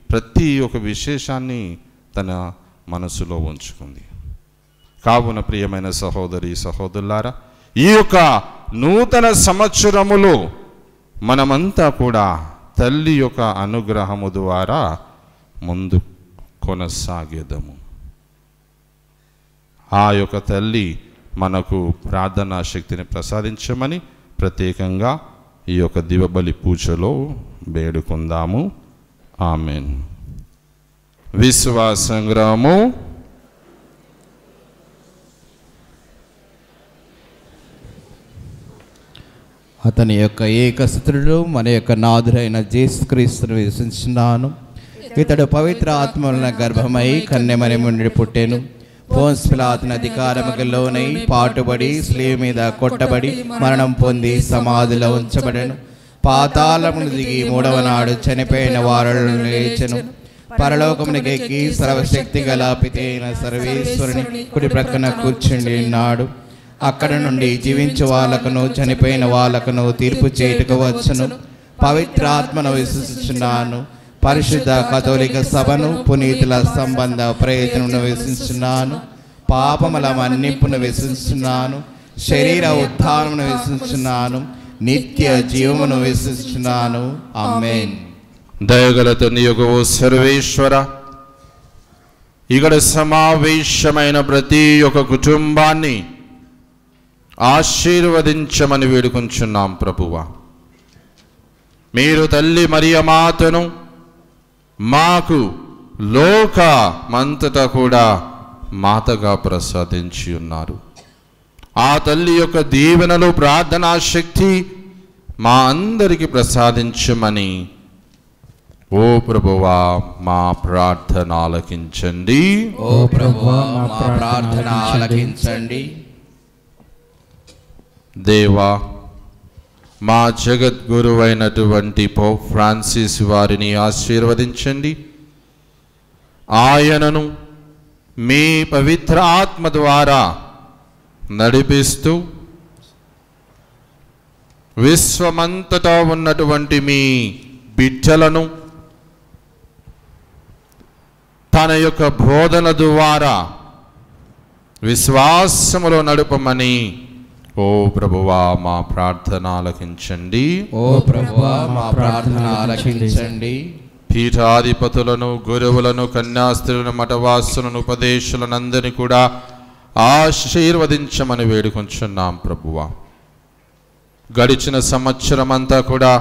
[SPEAKER 2] ప్రతి ఒక్క విశేషాన్ని తన మనసులో ఉంచుకుంది. కావున ప్రియమైన సహోదరి సహోదరులారా, ఈ యొక్క నూతన సంవత్సరములో మనమంతా కూడా తల్లి యొక్క అనుగ్రహము ద్వారా ముందు కొనసాగేదము. ఆ యొక్క తల్లి మనకు ప్రార్థనా శక్తిని ప్రసాదించమని ప్రత్యేకంగా ఈ యొక్క దివబలి పూజలో వేడుకుందాము. ఆమెన్. విశ్వాసంగ్రహము.
[SPEAKER 1] అతని యొక్క ఏకసుతుడు మన యొక్క నాథుడైన యేసుక్రీస్తును విశ్వసించున్నాను. ఇతడు పవిత్ర ఆత్మల గర్భమై కన్యమరిముండి పుట్టెను. పోన్స్ పిలాతుని అధికారముకు లోనై పాటుబడి స్లీవ్ మీద కొట్టబడి మరణం పొంది సమాధిలో ఉంచబడెను. పాతాళమును దిగి మూడవ నాడు చనిపోయిన వారిలో లేచెను. పరలోకమునికి ఎక్కి సర్వశక్తి గల పితైన సర్వేశ్వరుని కుడి ప్రక్కన కూర్చుండి ఉన్నాడు. అక్కడ నుండి జీవించే వాళ్ళకును చనిపోయిన వాళ్ళకును తీర్పు చేయుటకు వచ్చును. పవిత్రాత్మను విశ్వసిస్తున్నాను. పరిశుద్ధ కథోలిక సభను, పునీతుల సంబంధ ప్రయోజనమును విశ్వసిస్తున్నాను. పాపముల మన్నింపును విశ్వసిస్తున్నాను. శరీర ఉత్థానమును విశ్వసిస్తున్నాను. నిత్య జీవమును విశ్వసిస్తున్నాను. ఆమేన్.
[SPEAKER 2] దయగల తండ్రి యొక్కవు సర్వేశ్వర, ఇక్కడ సమావేశమైన ప్రతి ఒక్క కుటుంబాన్ని ఆశీర్వదించమని వేడుకుంటున్నాం ప్రభువా. మీరు తల్లి మరియమాతను మాకు లోకమంతటా కూడా మాతగా ప్రసాదించి ఉన్నారు. ఆ తల్లి యొక్క దీవెనలు, ప్రార్థనా శక్తి మా అందరికీ ప్రసాదించమని ఓ ప్రభువా మా ప్రార్థన ఆలకించండి.
[SPEAKER 1] ఓ ప్రభువా మా ప్రార్థన ఆలకించండి.
[SPEAKER 2] దేవా, మా జగద్గురువైనటువంటి పోప్ ఫ్రాన్సిస్ వారిని ఆశీర్వదించండి. ఆయనను మీ పవిత్ర ఆత్మ ద్వారా నడిపిస్తూ విశ్వమంతటా ఉన్నటువంటి మీ బిడ్డలను తన యొక్క బోధన ద్వారా విశ్వాసములో నడుపమని ఓ ప్రభువా మా ప్రార్థన ఆలకించండి.
[SPEAKER 1] ఓ ప్రభువా మా ప్రార్థన ఆలకించండి.
[SPEAKER 2] పీఠాధిపతులను, గురువులను, కన్యాస్త్రులను, మఠవాసులను, ఉపదేశులనందరినీ కూడా ఆశీర్వదించమని వేడుకొంచున్నాం ప్రభువా. గడిచిన సంవత్సరం అంతా కూడా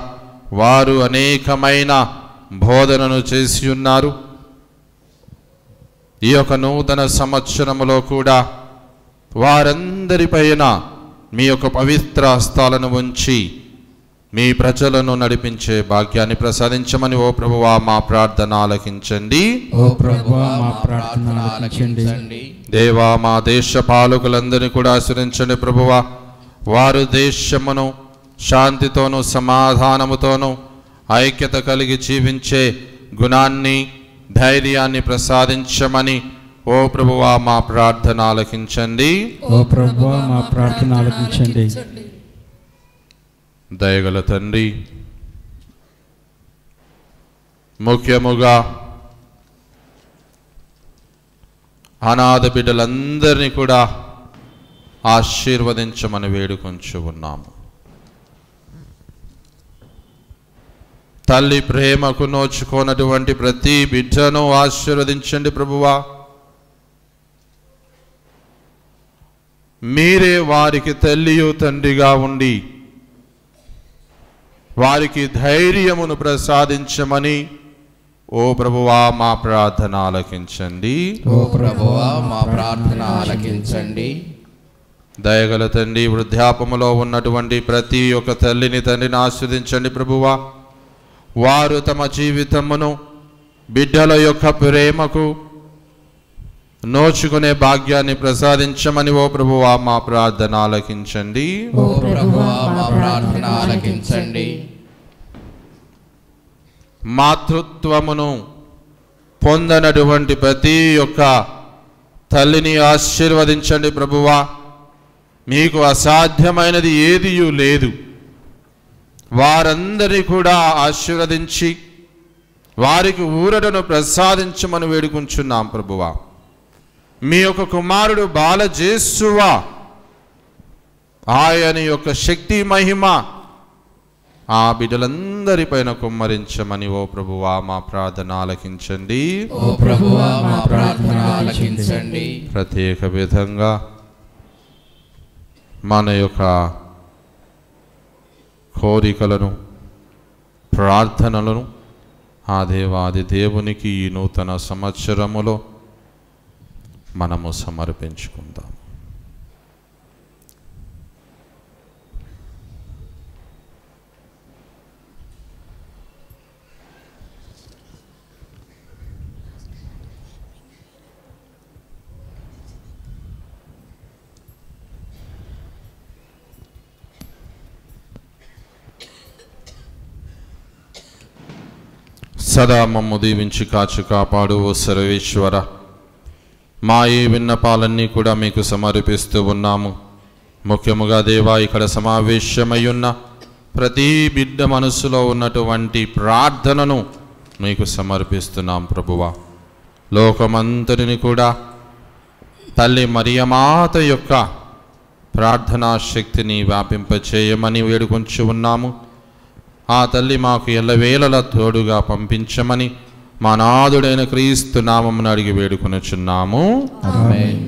[SPEAKER 2] వారు అనేకమైన బోధనను చేసి ఉన్నారు. ఈ యొక్క నూతన సంవత్సరములో కూడా వారందరిపైన మీ యొక్క పవిత్ర హస్తాలను ఉంచి మీ ప్రజలను నడిపించే భాగ్యాన్ని ప్రసాదించమని ఓ ప్రభువా మా ప్రార్థన ఆలకించండి.
[SPEAKER 1] ఓ ప్రభువా మా ప్రార్థన ఆలకించండి.
[SPEAKER 2] దేవా మా దేశ పాలకులందరినీ కూడా ఆశ్రయించండి ప్రభువా. వారు దేశమును శాంతితోనూ సమాధానముతోనూ ఐక్యత కలిగి జీవించే గుణాన్ని, ధైర్యాన్ని ప్రసాదించమని ఓ ప్రభువా మా ప్రార్థన ఆలకించండి.
[SPEAKER 7] ఓ ప్రభువా మా ప్రార్థన ఆలకించండి.
[SPEAKER 2] దయగల తండ్రి, ముఖ్యముగా అనాథ బిడ్డలందరినీ కూడా ఆశీర్వదించమని వేడుకొంచు ఉన్నాము. తల్లి ప్రేమకు నోచుకోనటువంటి ప్రతి బిడ్డను ఆశీర్వదించండి ప్రభువా. మీరే వారికి తల్లియు తండ్రిగా ఉండి వారికి ధైర్యమును ప్రసాదించమని ఓ ప్రభువా మా ప్రార్థన ఆలకించండి.
[SPEAKER 1] ఓ ప్రభువా మా ప్రార్థన ఆలకించండి.
[SPEAKER 2] దయగల తండ్రి, వృద్ధాపములో ఉన్నటువంటి ప్రతి ఒక్క తల్లిని, తండ్రిని ఆస్వాదించండి ప్రభువా. వారు తమ జీవితమును బిడ్డల యొక్క ప్రేమకు నోచుకునే భాగ్యాన్ని ప్రసాదించమని ఓ ప్రభువా మా ప్రార్థన ఆలకించండి.
[SPEAKER 1] ఓ ప్రభువా మా ప్రార్థన ఆలకించండి.
[SPEAKER 2] మాతృత్వమును పొందనటువంటి ప్రతి ఒక్క తల్లిని ఆశీర్వదించండి ప్రభువా. మీకు అసాధ్యమైనది ఏదియూ లేదు. వారందరినీ కూడా ఆశీర్వదించి వారికి ఊరటను ప్రసాదించమని వేడుకుంటున్నాం ప్రభువా. మీ యొక్క కుమారుడు బాలజేసువా, ఆయన యొక్క శక్తి మహిమ ఆ బిడ్డలందరిపైన కుమ్మరించమని ఓ ప్రభువా మా ప్రార్థన ఆలకించండి.
[SPEAKER 1] ఓ ప్రభువా మా ప్రార్థన ఆలకించండి.
[SPEAKER 2] ప్రత్యేక విధంగా మన యొక్క కోరికలను, ప్రార్థనలను ఆ దేవాది దేవునికి ఈ నూతన సంవత్సరములో మనము సమర్పించుకుందాం. సదా మమ్ము దీవించి కాచు కాపాడు ఓ సర్వేశ్వర. మా ఈ విన్నపాలన్నీ కూడా మీకు సమర్పిస్తూ ఉన్నాము. ముఖ్యముగా దేవా, ఇక్కడ సమావేశమై ఉన్న ప్రతి బిడ్డ మనసులో ఉన్నటువంటి ప్రార్థనను మీకు సమర్పిస్తున్నాం ప్రభువా. లోకమంతటిని కూడా తల్లి మరియమాత యొక్క ప్రార్థనా శక్తిని వ్యాపింపచేయమని వేడుకొంచు ఉన్నాము. ఆ తల్లి మాకు ఎల్లవేళలా తోడుగా పంపించమని మా నాథుడైన క్రీస్తు నామమున అడిగి వేడుకొనుచున్నాము.
[SPEAKER 1] ఆమేన్.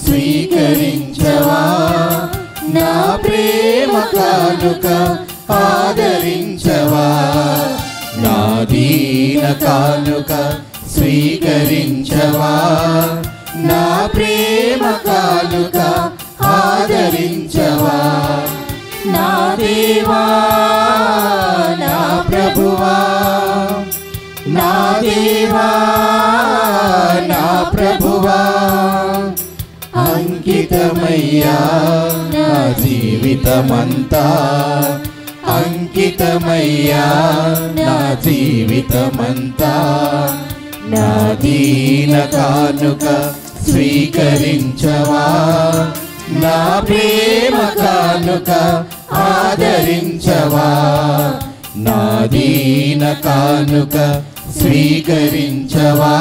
[SPEAKER 3] స్వీకరించవా, నా ప్రేమ కానుక ఆదరించవా, నా దీన కానుక స్వీకరించవా, నా ప్రేమ కానుక ఆదరించవా, నా దేవా, నా దేవా నా ప్రభువా అంకితమయ్యా నా జీవితమంతా అంకితమయ్యా నా జీవితమంతా నా దీన కానుక స్వీకరించవా నా ప్రేమ కానుక ఆదరించవా నా దీన కానుక స్వీకరించవా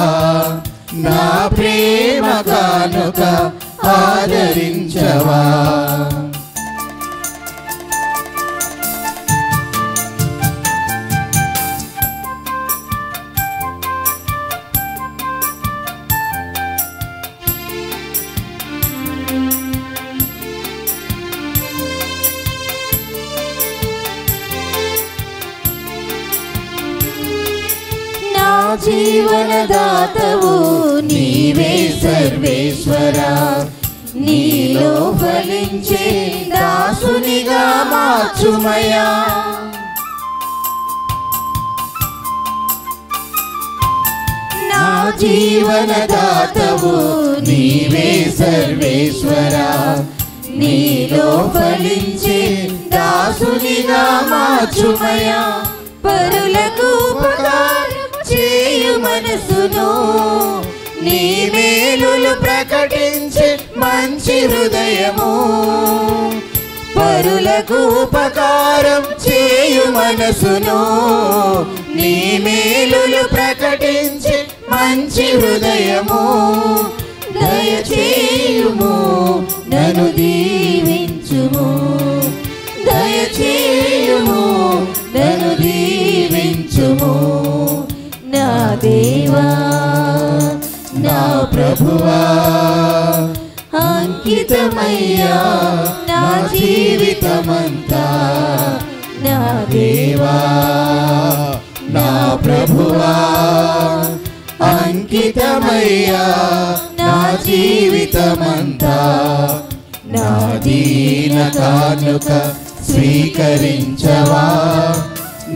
[SPEAKER 3] నా ప్రేమ కానుక ఆదరించవా జీవనదాతవు నీవే సర్వేశ్వరా నీలో ఫలించే దాసునిగా మార్చుమయా నా జీవనదాతవు నీవే సర్వేశ్వరా నీలో ఫలించే దాసునిగా మార్చుమయా పరులకు ఉపకారం చేయు మనసును నీ మేలులు ప్రకటించే మంచి హృదయము పరులకు ఉపకారం చేయు మనసును నీ మేలులు ప్రకటించే మంచి హృదయము దయచేయుము నన్ను దీవించుము దయచేయుము నన్ను దీవించుము నా దేవా నా ప్రభువా అంకితమయ్యా నా జీవితమంతా నా దేవా నా ప్రభువా అంకితమయ్యా నా జీవితమంతా నా దీన కానుక స్వీకరించవా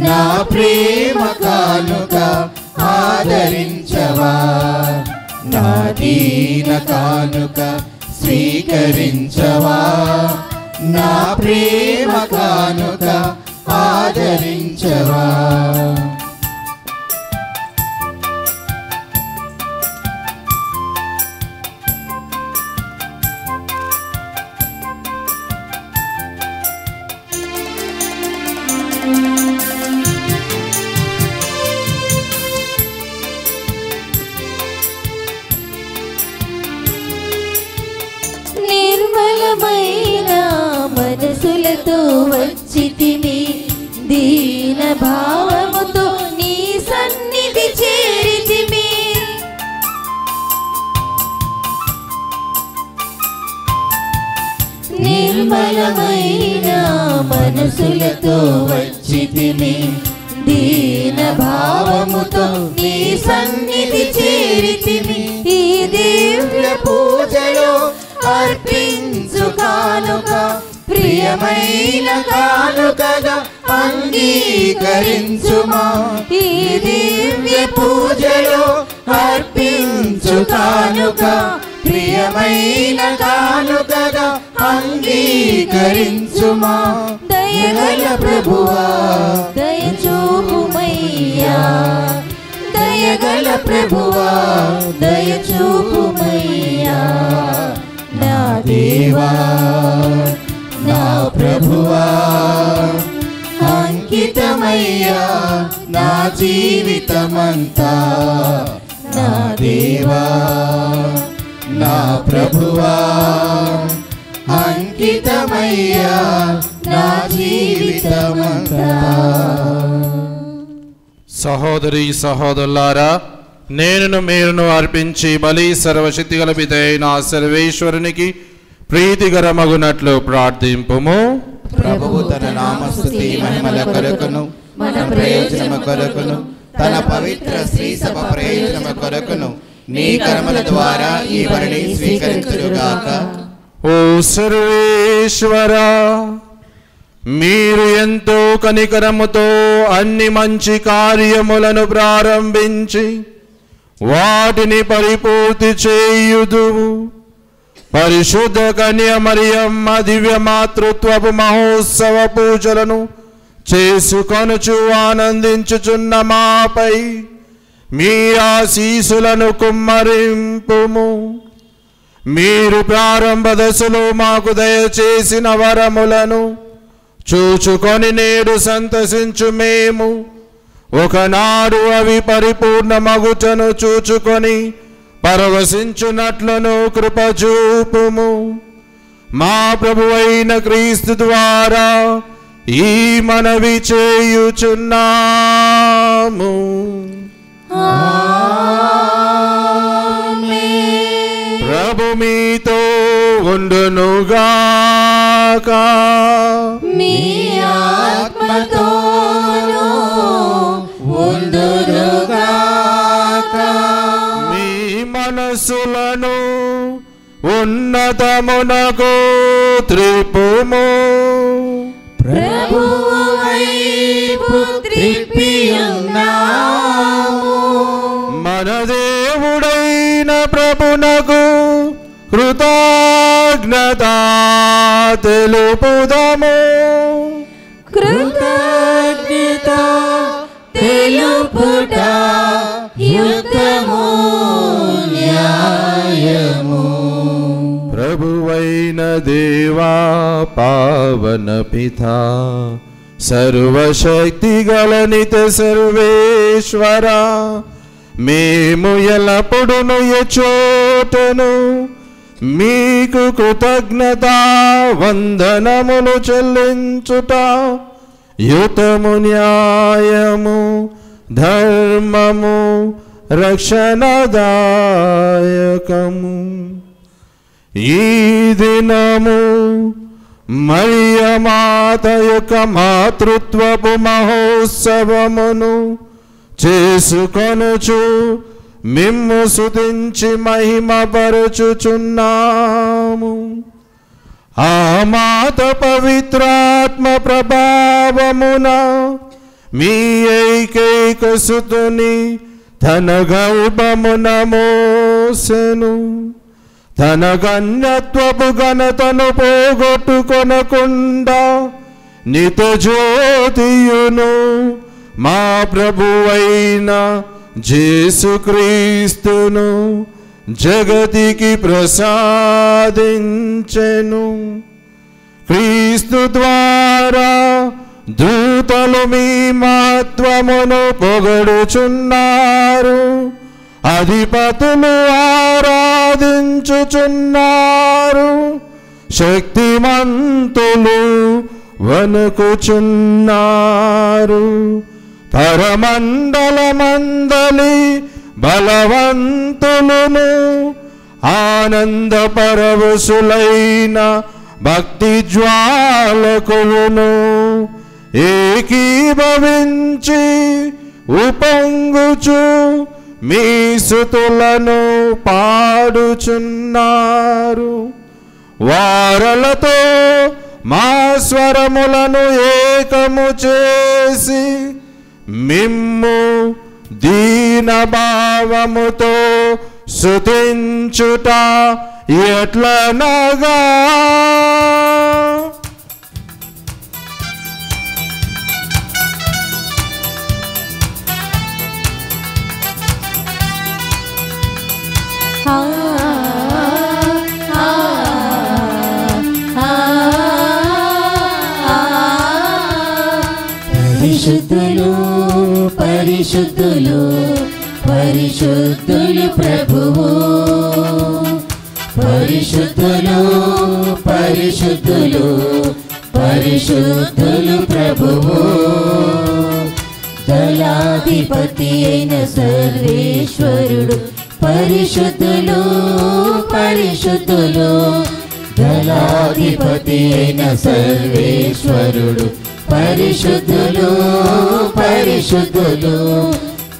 [SPEAKER 3] నా ప్రేమ కానుక ఆదరించవా నా దీన కానుక స్వీకరించవా నా ప్రేమ కానుక ఆదరించవా నిర్మలమైన మనసులతో వచ్చితిమి దీన భావముతో నీ సన్నిధి చేరితిమి నిర్మలమైన మనసులతో వచ్చితిమి దీన భావముతో నీ సన్నిధి చేరితిమి ఈ దివ్య పూజలో అర్పించు కానుక ప్రియమైన కానుకగా అంగీకరించుమా ఈ దివ్య పూజలో అర్పించు కానుక ప్రియమైన కానుకగా అంగీకరించుమా దయగల ప్రభువా దయచూపుమయ్యా దయగల ప్రభువా దయచూపుమయ్యా నా దేవా నా ప్రభువా అంకితమయ్యా నా జీవితమంతా నా దేవా నా ప్రభువా అంకితమయ్యా నా జీవితమంతా
[SPEAKER 2] సహోదరి సహోదరులారా నేనును మీరును అర్పించి బలి సర్వశక్తిగల పితైన సర్వేశ్వరునికి ప్రీతికరమగునట్లు ప్రార్థింపుము.
[SPEAKER 3] ప్రభువు తన నామస్తుతి మహిమల కొరకును మన ప్రయోజనము కొరకును తన పవిత్ర శ్రీ సభ ప్రయోజనము కొరకును నీ కర్మల ద్వారా ఈ బలిని స్వీకరించుగాక.
[SPEAKER 2] ఓ సర్వేశ్వరా, మీరు ఎంతో కనికరముతో అన్ని మంచి కార్యములను ప్రారంభించి వాటిని పరిపూర్తి చేయుదువు. పరిశుద్ధ కన్య మరియమ్మ దివ్య మాతృత్వపు మహోత్సవ పూజలను చేసుకొనుచు ఆనందించుచున్న మాపై మీ ఆశీసులను కుమ్మరింపుము. మీరు ప్రారంభ దశలో మాకు దయచేసిన వరములను చూచుకొని నేడు సంతసించు మేము ఒకనాడు అవి పరిపూర్ణ మగుటను చూచుకొని పరవశించునట్లను కృపచూపుము. మా ప్రభువైన క్రీస్తు ద్వారా ఈ మనవి చేయుచున్నాము. ప్రభు మీతో ఉండునుగాక.
[SPEAKER 3] మీ ఆత్మతోను ఉండునుగాక.
[SPEAKER 2] మీ మనసులను ఉన్నతమునకు త్రిప్పుము.
[SPEAKER 3] ప్రభువు వైపు త్రిప్పియున్నాము.
[SPEAKER 2] మన దేవుడైన ప్రభునకు కృతజ్ఞత తెలుపుదము.
[SPEAKER 3] కృతజ్ఞత తెలుపుట యుక్తము న్యాయము.
[SPEAKER 2] ప్రభువైన దేవా పావన పితా సర్వశక్తి గల నిత్య సర్వేశ్వర, మేము ఎల్లప్పుడూ ఎచోటను మీకు కృతజ్ఞత వందనములు చెల్లించుట యుతము న్యాయము ధర్మము రక్షణదాయకము. ఈ దినము మరియమాత యొక్క మాతృత్వపు మహోత్సవమును చేసుకొనుచు మిమ్ము స్తుతించి మహిమపరచుచున్నాము. ఆ మాత పవిత్రాత్మ ప్రభావమున మీ ఏకైక సుతుని తన గర్భమున మోసెను. తన కన్యత్వపు ఘనతను పోగొట్టుకొనకుండా నిత జ్యోతియును మా ప్రభువైన యేసుక్రీస్తును జగతికి ప్రసాదించెను. క్రీస్తు ద్వారా దూతలు మీ మహత్వమును పొగడుచున్నారు. అధిపతులు ఆరాధించుచున్నారు. శక్తిమంతులు వణుకుచున్నారు. పరమండలమందలి బలవంతులను ఆనంద పరవశులైన భక్తి జ్వాలకులను ఏకీభవించి ఉపంగుచు మీ స్తుతులను పాడుచున్నారు. వారలతో మా స్వరములను ఏకము చేసి మిమ్ము దీన భావముతో స్తుతించుట ఎట్లనగా
[SPEAKER 3] పరిశుద్ధులు పరిశుద్ధులు పరిశుద్ధులు ప్రభువు. పరిశుద్ధులు పరిశుద్ధులు పరిశుద్ధులు ప్రభువు. దళాధిపతి అయిన సర్వేశ్వరుడు పరిశుద్ధులు పరిశుద్ధులు. దళాధిపతి అయిన సర్వేశ్వరుడు పరిశుద్ధులు పరిశుద్ధులు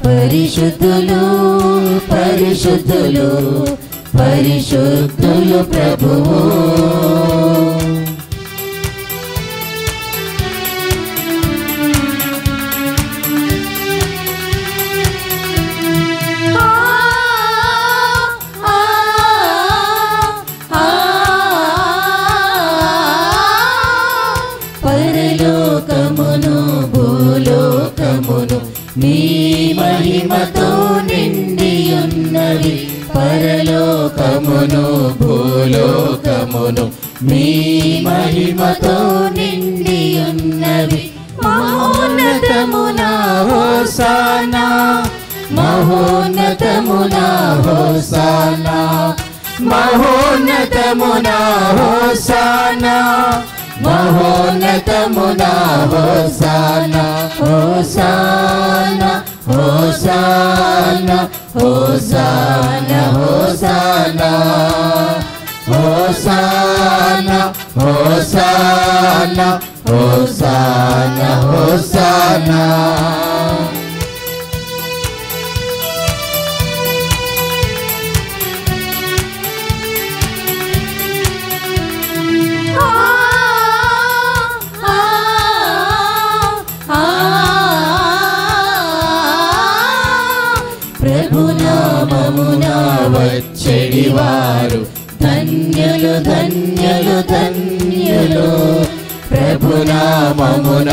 [SPEAKER 3] పరిశుద్ధులు పరిశుద్ధులు పరిశుద్ధులు ప్రభువు.
[SPEAKER 8] ఆ
[SPEAKER 3] నీ మహిమతో నిండియున్నవి పరలోకమును భూలోకమును నీ మహిమతో నిండియున్నవి మహోన్నతమున హోసానా మహోన్నతమున హోసానా మహోన్నతమున హోసానా మహోన్నతమున హోసానా హోసానా హోసానా హోసానా హోసానా హోసానా హోసానా హోసానా హోసానా ప్రభునామమున వచ్చెడివారు ధన్యులు ధన్యులు ధన్యులు ప్రభునామమున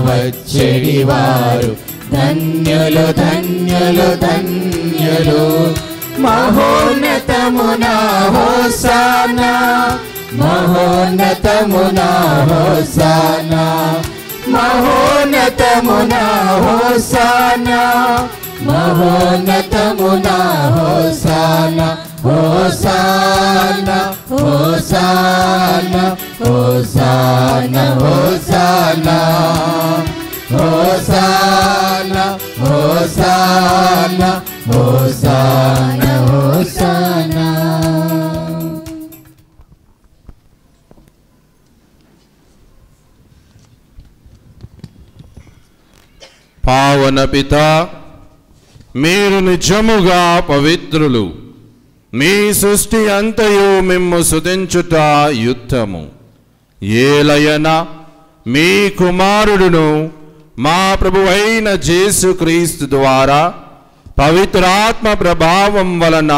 [SPEAKER 3] వచ్చెడివారు ధన్యులు ధన్యులు ధన్యులు మహోన్నతమున హోసానా మహోన్నతమున హోసానా మహోన్నతమున హోసానా మహోన్నతమున హోసానా హోసానా హోసానా హోసానా హోసానా హోసానా హోసానా హోసానా హోసానా.
[SPEAKER 2] పావన పిత, మీరు నిజముగా పవిత్రులు. మీ సృష్టి అంతయు మిమ్ము స్తుతించుట యుద్ధము. ఏలయన మీ కుమారుడును మా ప్రభువైన యేసుక్రీస్తు ద్వారా పవిత్రాత్మ ప్రభావం వలన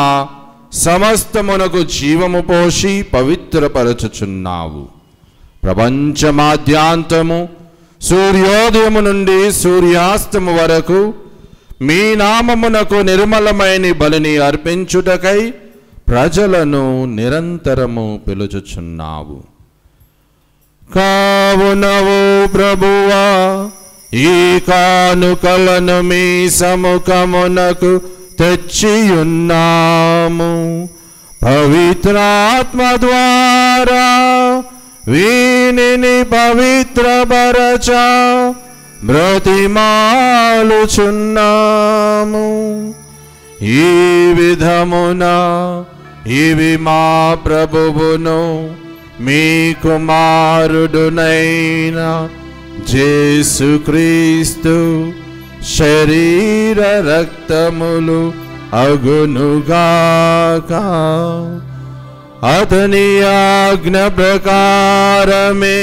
[SPEAKER 2] సమస్తమునకు జీవము పోసి పవిత్రపరచుచున్నావు. ప్రపంచమాద్యాంతము సూర్యోదయము నుండి సూర్యాస్తము వరకు మీ నామమునకు నిర్మలమైన బలిని అర్పించుటకై ప్రజలను నిరంతరము పిలుచుచున్నావు. కావునవు ప్రభువా, ఈ కానుకలను మీ సముఖమునకు తెచ్చియున్నాము. పవిత్రాత్మ ద్వారా వీనిని పవిత్రపరచ బ్రతిమాలుచున్నాము. ఈ విధమున ఇవి మా ప్రభువును మీ కుమారుడునైన యేసుక్రీస్తు శరీర రక్తములు అగునుగాక. అతని ఆజ్ఞ ప్రకారమే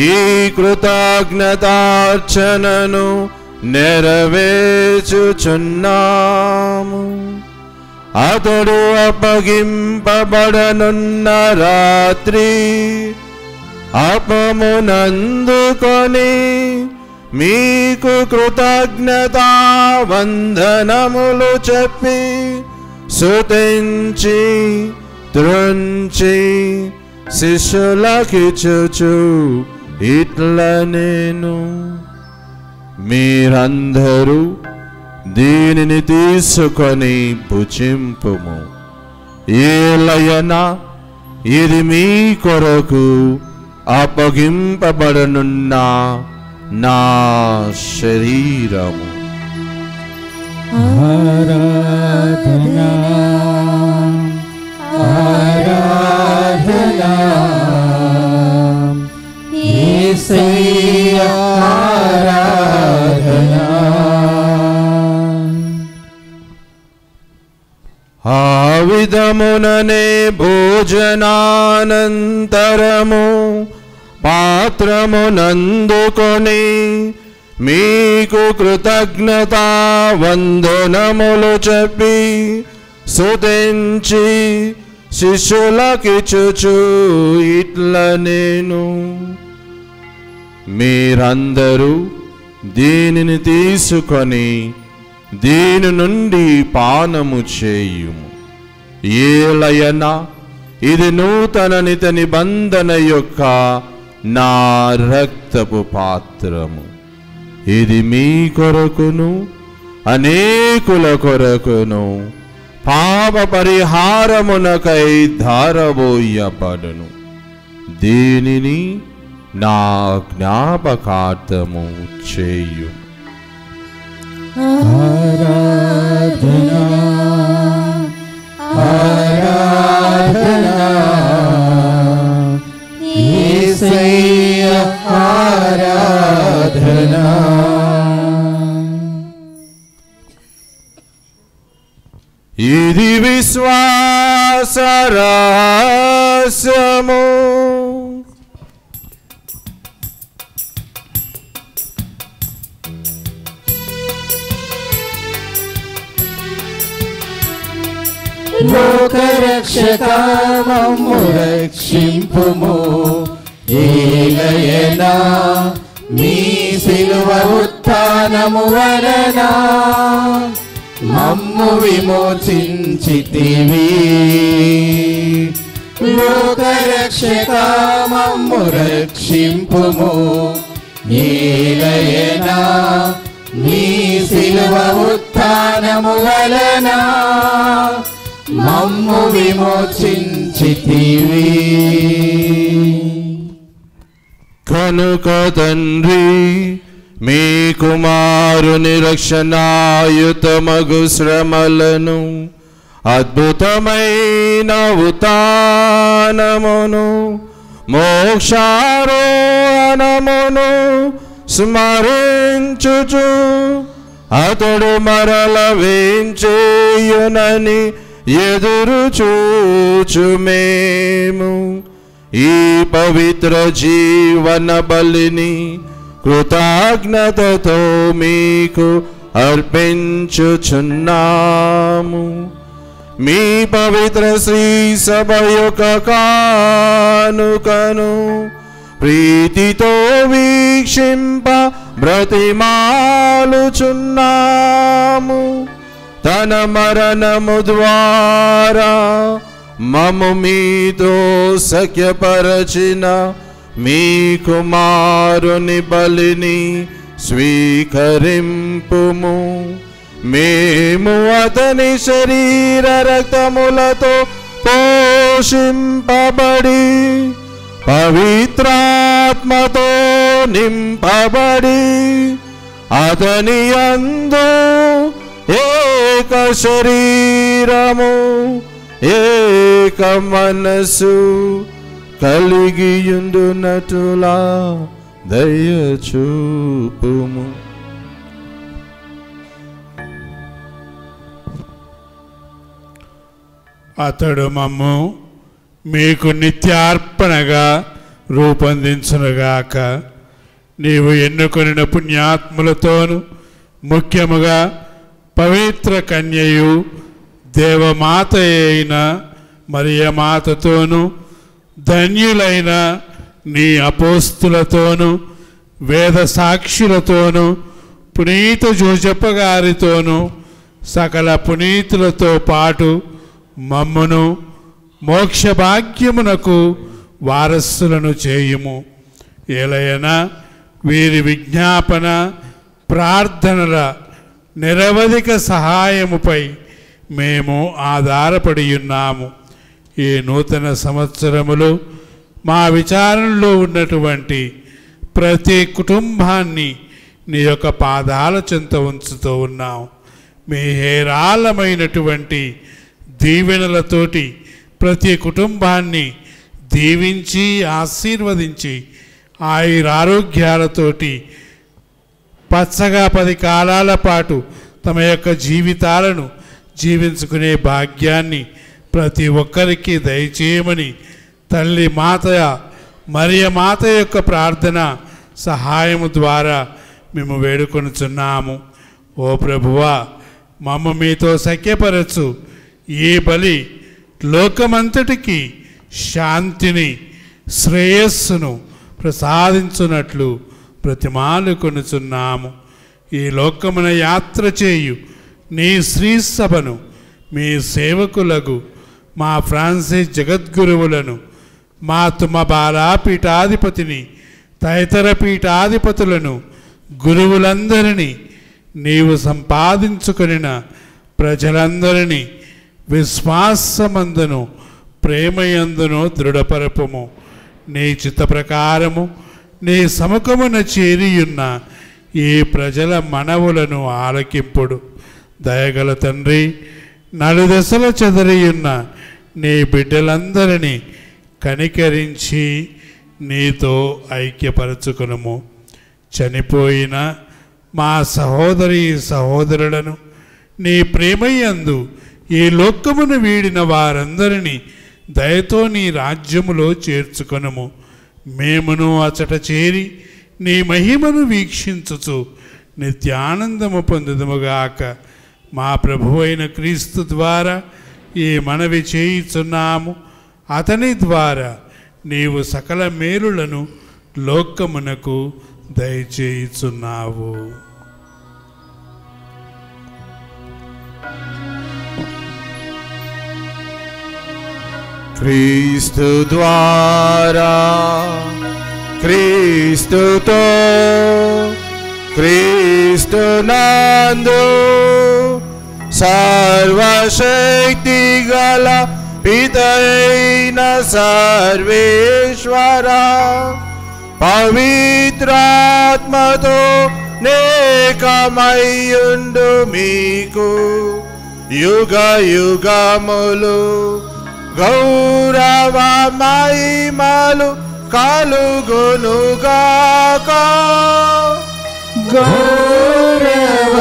[SPEAKER 2] ఈ కృతజ్ఞతార్చనను నెరవేర్చుచున్నాము. అతడు అప్పగింపబడనున్న రాత్రి అపమునందుకొని మీకు కృతజ్ఞతా వందనములు చెప్పి స్తుతించి త్రుంచి శిష్యులకిచ్చుచు ఇట్లా నేను, మీరందరూ దీనిని తీసుకొని భుజింపుము. ఏలయనా ఇది మీ కొరకు అప్పగింపబడనున్న నా శరీరము.
[SPEAKER 3] ఆరాధనా ఆరాధనా యేసయ్యా ఆరాధనా.
[SPEAKER 2] ఆ విధముననే భోజనానంతరము పాత్రమునందుకొని మీకు కృతజ్ఞతా వందనములు చెప్పి స్తుతించి శిష్యులకిచ్చుచు ఇట్లా నేను, మీరందరూ దీనిని తీసుకొని దీని నుండి పానము చేయుము. ఏలయన ఇది నూతన నిత నిబంధన యొక్క నా రక్తపు పాత్రము. ఇది మీ కొరకును అనేకుల కొరకును పాప పరిహారమునకై ధారబోయబడును. దీనిని నా జ్ఞాపకార్థము చేయు.
[SPEAKER 1] ఆరాధనా ఆరాధనా యేసయ్య ఆరాధనా.
[SPEAKER 2] ఇది విశ్వాస రహస్యము.
[SPEAKER 3] లోకరక్షక మమ్ము రక్షింపుము. ఏలయనా మీ సిలువ ఉత్థానము వలన మమ్ము విమోచించితివి. లోకరక్షక మమ్ము రక్షింపుము. ఏలయనా మీ సిలువ ఉత్థానము వలన మమ్ము విమోచించితివి.
[SPEAKER 2] కనుక తండ్రి మీ కుమారుని రక్షణాయుతమగు శ్రమలను అద్భుతమైన ఉత్థానమును మోక్షారోహణమును స్మరించుచు అతడు మరల వేంచేయునని ఎదురు చూచు మేము ఈ పవిత్ర జీవన బలిని కృతజ్ఞతతో మీకు అర్పించుచున్నాము. మీ పవిత్ర శ్రీ సభ యొక్క కానుకను ప్రీతితో వీక్షింప బ్రతిమాలుచున్నాము. తన మరణము ద్వారా మమ్ము మీతో సఖ్యపరచిన మీ కుమారుని బలిని స్వీకరింపుము. మేము అతని శరీర రక్తములతో పోషింపబడి పవిత్రాత్మతో నింపబడి అతని యందు ఏక శరీరము ఏక మనసు కలిగియుండునటులా దయచూపుము.
[SPEAKER 6] అతడు మమ్ము మీకు నిత్యార్పణగా రూపొందించునుగాక. నీవు ఎన్నుకొనిన పుణ్యాత్ములతోను ముఖ్యముగా పవిత్ర కన్యయు దేవమాత అయిన మరియమాతతోను ధన్యులైన నీ అపోస్తులతోను వేద సాక్షులతోను పునీత జోజప్ప గారితోను సకల పునీతులతో పాటు మమ్మును మోక్ష భాగ్యమునకు వారసులను చేయుము. ఏలయనా వీరి విజ్ఞాపన ప్రార్థనల నిరవధిక సహాయముపై మేము ఆధారపడి ఉన్నాము. ఈ నూతన సంవత్సరములో మా విచారణలో ఉన్నటువంటి ప్రతి కుటుంబాన్ని నీ యొక్క పాదాల చెంత ఉంచుతూ ఉన్నాం. మీ హేరాళమైనటువంటి దీవెనలతోటి ప్రతి కుటుంబాన్ని దీవించి ఆశీర్వదించి ఆయురారోగ్యాలతోటి పచ్చగా 10 కాలాల పాటు తమ యొక్క జీవితాలను జీవించుకునే భాగ్యాన్ని ప్రతి ఒక్కరికి దయచేయమని తల్లి మాత మరియమాత యొక్క ప్రార్థన సహాయము ద్వారా మేము వేడుకొనుచున్నాము. ఓ ప్రభువా, మమ్మ మీతో సఖ్యపరచు ఈ బలి లోకమంతటికి శాంతిని శ్రేయస్సును ప్రసాదించునట్లు ప్రతిమాలుకొనుచున్నాము. ఈ లోకమున యాత్ర చేయు నీ శ్రీ సభను, మీ సేవకులకు మా ఫ్రాన్సిస్ జగద్గురువులను, మా తుమ్మబాలా పీఠాధిపతిని, తదితర పీఠాధిపతులను, గురువులందరినీ, నీవు సంపాదించుకొనిన ప్రజలందరినీ విశ్వాసమందును ప్రేమయందును దృఢపరపుము. నీ చిత్త ప్రకారము నీ సముఖమున చేరియున్న ఈ ప్రజల మనవులను ఆలకింపుడు. దయగల తండ్రి, నలుదశల చెదరియున్న నీ బిడ్డలందరినీ కనికరించి నీతో ఐక్యపరచుకునుము. చనిపోయిన మా సహోదరి సహోదరులను నీ ప్రేమయందు ఈ లోకమును వీడిన వారందరినీ దయతో నీ రాజ్యములో చేర్చుకొనుము. మేమును అచట చేరి నీ మహిమను వీక్షించుచు నిత్యానందము పొందుదుముగాక. మా ప్రభువైన క్రీస్తు ద్వారా ఈ మనవి చేయుచున్నాము. అతని ద్వారా నీవు సకల మేలులను లోకమునకు దయచేయుచున్నావు.
[SPEAKER 3] క్రీస్తు ద్వారా, క్రీస్తుతో, క్రీస్తునందు సర్వశక్తి గల పితైన సర్వేశ్వర పవిత్రాత్మతో నేకమయ్యుండు మీకు యుగ యుగములు గౌరవ మహిమలు కలుగునుగాక.
[SPEAKER 1] గౌరవ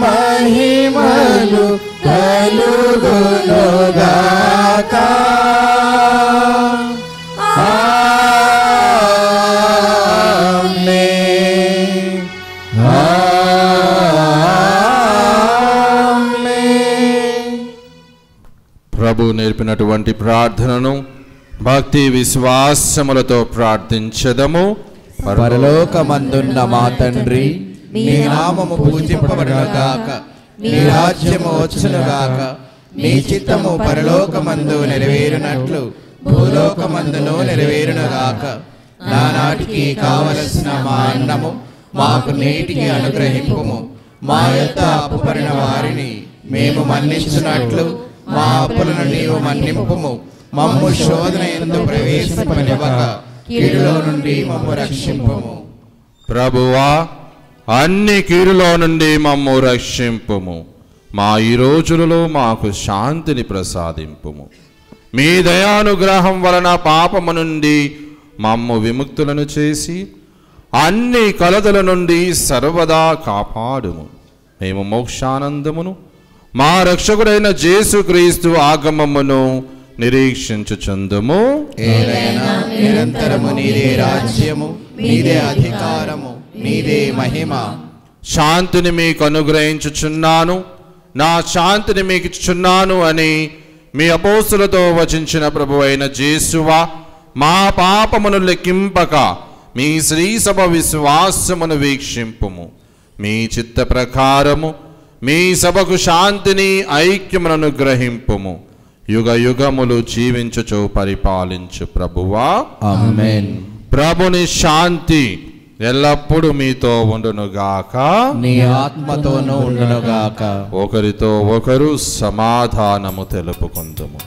[SPEAKER 1] మహిమలు కలుగునుగాక. ఆమేన్. ఆమేన్.
[SPEAKER 2] ప్రభు నేర్పినటువంటి ప్రార్థనను భక్తి విశ్వాసములతో ప్రార్థించదము.
[SPEAKER 3] పరలోకమందున్న మా తండ్రి, నీ నామము పూజింపబడునుగాక, నీ రాజ్యము వచ్చునుగాక, నీ చిత్తము పరలోకమందు నెరవేరునట్లు భూలోకమందును నెరవేరునుగాక. నానాటికి కావలసిన మా అన్నము మాకు నేటికి అనుగ్రహింపుము. మా యొక్క అప్పుపడిన వారిని మేము మన్నించున్నట్లు మా అప్పులను నీవు మన్నింపుము. మమ్ము శోధన యందు ప్రవేశింపనివ్వక కీడులో నుండి మమ్ము రక్షింపుము.
[SPEAKER 2] ప్రభువా, అన్ని కీడులో నుండి మమ్ము రక్షింపుము. మా ఈ రోజులలో మాకు శాంతిని ప్రసాదింపుము. మీ దయానుగ్రహం వలన పాపము నుండి మమ్ము విముక్తులను చేసి అన్ని కలతల నుండి సర్వదా కాపాడుము. మేము మోక్షానందమును మా రక్షకుడైన యేసుక్రీస్తు ఆగమమును నిరీక్షించుచుందుము.
[SPEAKER 3] ఏలైనా నిరంతరము నీదే రాజ్యము, నీదే అధికారము, నీదే మహిమ.
[SPEAKER 2] శాంతిని మీకు అనుగ్రహించుచున్నాను, నా శాంతిని మీకు ఇచ్చుచున్నాను అని మీ అపోస్తులతో వచించిన ప్రభువైన యేసువా, మా పాపమును లెక్కింపక మీ శ్రీసభ విశ్వాసమును వీక్షింపుము. మీ చిత్త ప్రకారము మీ సభకు శాంతిని ఐక్యమును అనుగ్రహింపుము. యుగ యుగములు జీవించుచు పరిపాలించు ప్రభువా.
[SPEAKER 3] ఆమేన్.
[SPEAKER 2] ప్రభుని శాంతి ఎల్లప్పుడూ మీతో ఉండునుగాక,
[SPEAKER 3] నీ ఆత్మతోనూ ఉండునుగాక.
[SPEAKER 2] ఒకరితో ఒకరు సమాధానము తెలుపుకుందుము.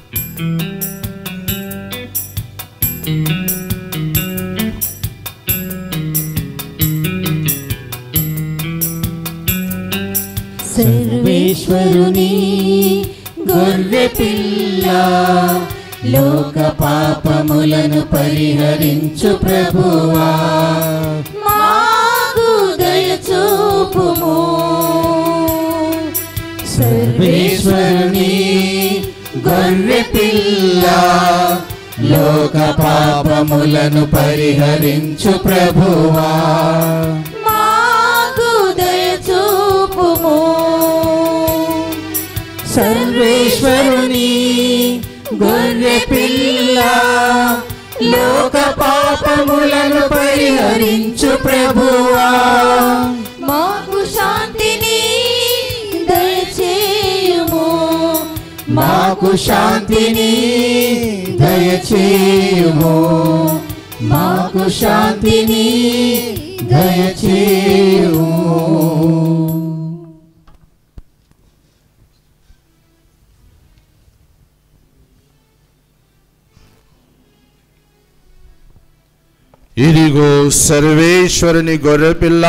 [SPEAKER 1] సర్వేశ్వరుని గొర్రె పిల్ల, లోక పాపములను పరిహరించు ప్రభువా, మాకు దయ చూపుము. సర్వేశ్వరుని గొర్రె పిల్ల, లోక పాపములను పరిహరించు ప్రభువా, మాకు దయ చూపుము. సర్వేశ్వరుని గొర్రె పిల్ల, లోక పాపములను
[SPEAKER 3] పరిహరించు ప్రభువా,
[SPEAKER 8] మాకు శాంతిని దయచేయుము,
[SPEAKER 3] మాకు శాంతిని దయచేయుము, మాకు శాంతిని దయచేయుము.
[SPEAKER 2] ఇదిగో సర్వేశ్వరుని గొర్రెపిల్ల,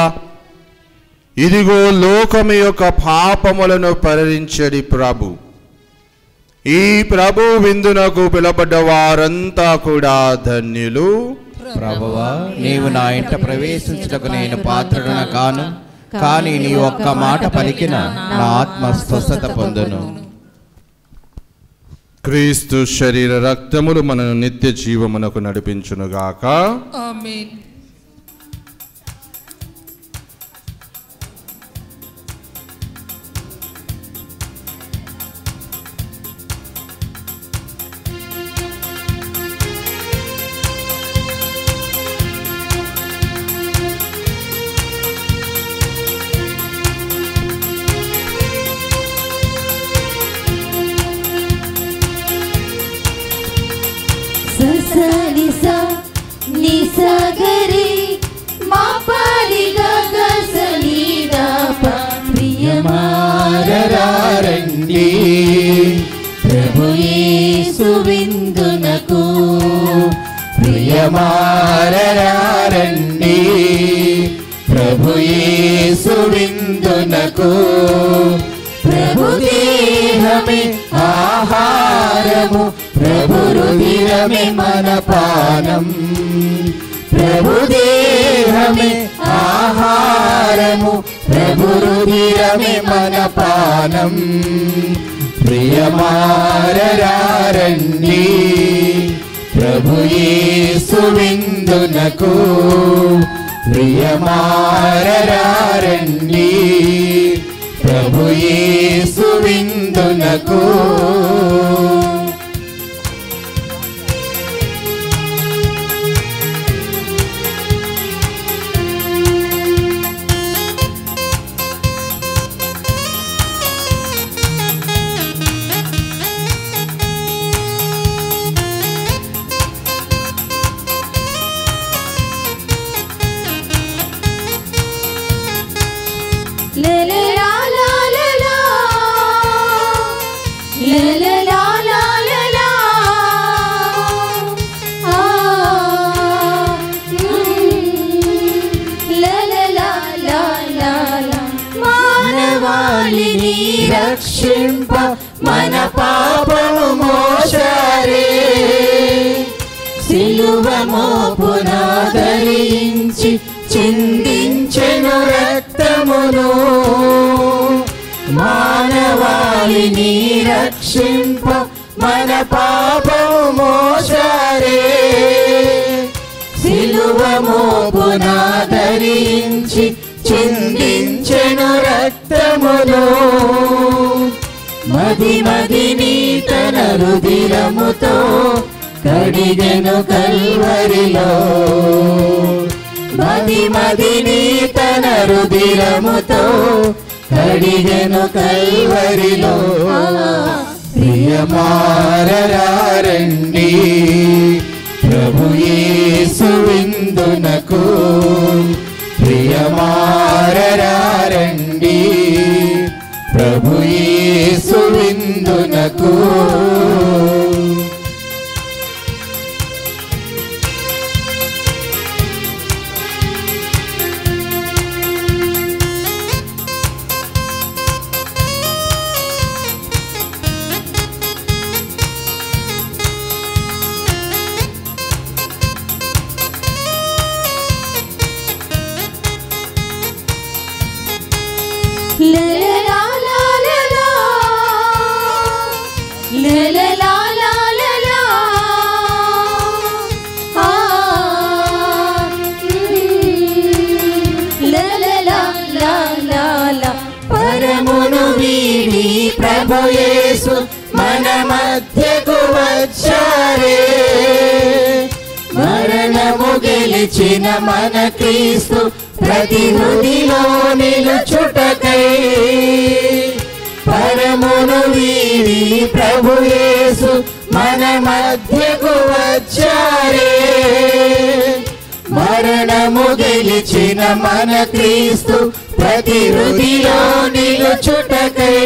[SPEAKER 2] ఇదిగో లోకము యొక్క పాపములను పరిహరించడి ప్రభు. ఈ ప్రభు విందునకు పిలబడ్డ వారంతా కూడా ధన్యులు.
[SPEAKER 3] ప్రభువా, నీవు నా ఇంట ప్రవేశించుటకు నేను పాత్రుడన కాను, కానీ నీ ఒక్క మాట పలికిన నా ఆత్మ స్వస్థత పొందును.
[SPEAKER 2] క్రీస్తు శరీర రక్తములు మనను నిత్య జీవమునకు నడిపించునుగాక.
[SPEAKER 9] ఆమేన్.
[SPEAKER 8] ససనిసా నిసగరి మా పాలిగా గసనీదా
[SPEAKER 3] ప్రియమారరండి ప్రభు యేసు విందునకు, ప్రియమారరండి ప్రభు యేసు విందునకు. ప్రభు దేహమే ఆహారము, ప్రభు రుధిరమే మన పానం, ప్రభు దేహమే ఆహారము, ప్రభు రుధిరమే మన పానం. ప్రియమారరండి ప్రభు యేసు విందునకు, ప్రియమారరండి ప్రభు యేసు విందునకు. మానవాళిని రక్షింప మన పాపము మోసారే, సిలువ మోపున ధరించి చిందించెను రక్తమును. మానవాళిని రక్షింప మన పాపము మోసారే, సిలువ మోపున ధరించి చిందించెను రక్తమును. మది మదిని తన రుధిరముతో కడిగెను కల్వరిలో, మది మదిని తన రుధిరముతో కడిగెను కల్వరిలో. ప్రియమారరండి ప్రభు యేసు విందునకు, ప్రియమారరండి ప్రభు యేసు విందునకు. పరమును వీడి ప్రభు యేసు మన మధ్యకు వచ్చారే, మరణము గెలిచి గెలిచిన మన క్రీస్తు ప్రతి హృదిలో నిలుచుటకై పరమును వీడి ప్రభు యేసు మన మధ్యకు వచ్చారే. మరణము గెలిచిన మన క్రీస్తు ప్రతి హృదిలో నిలుచుటకై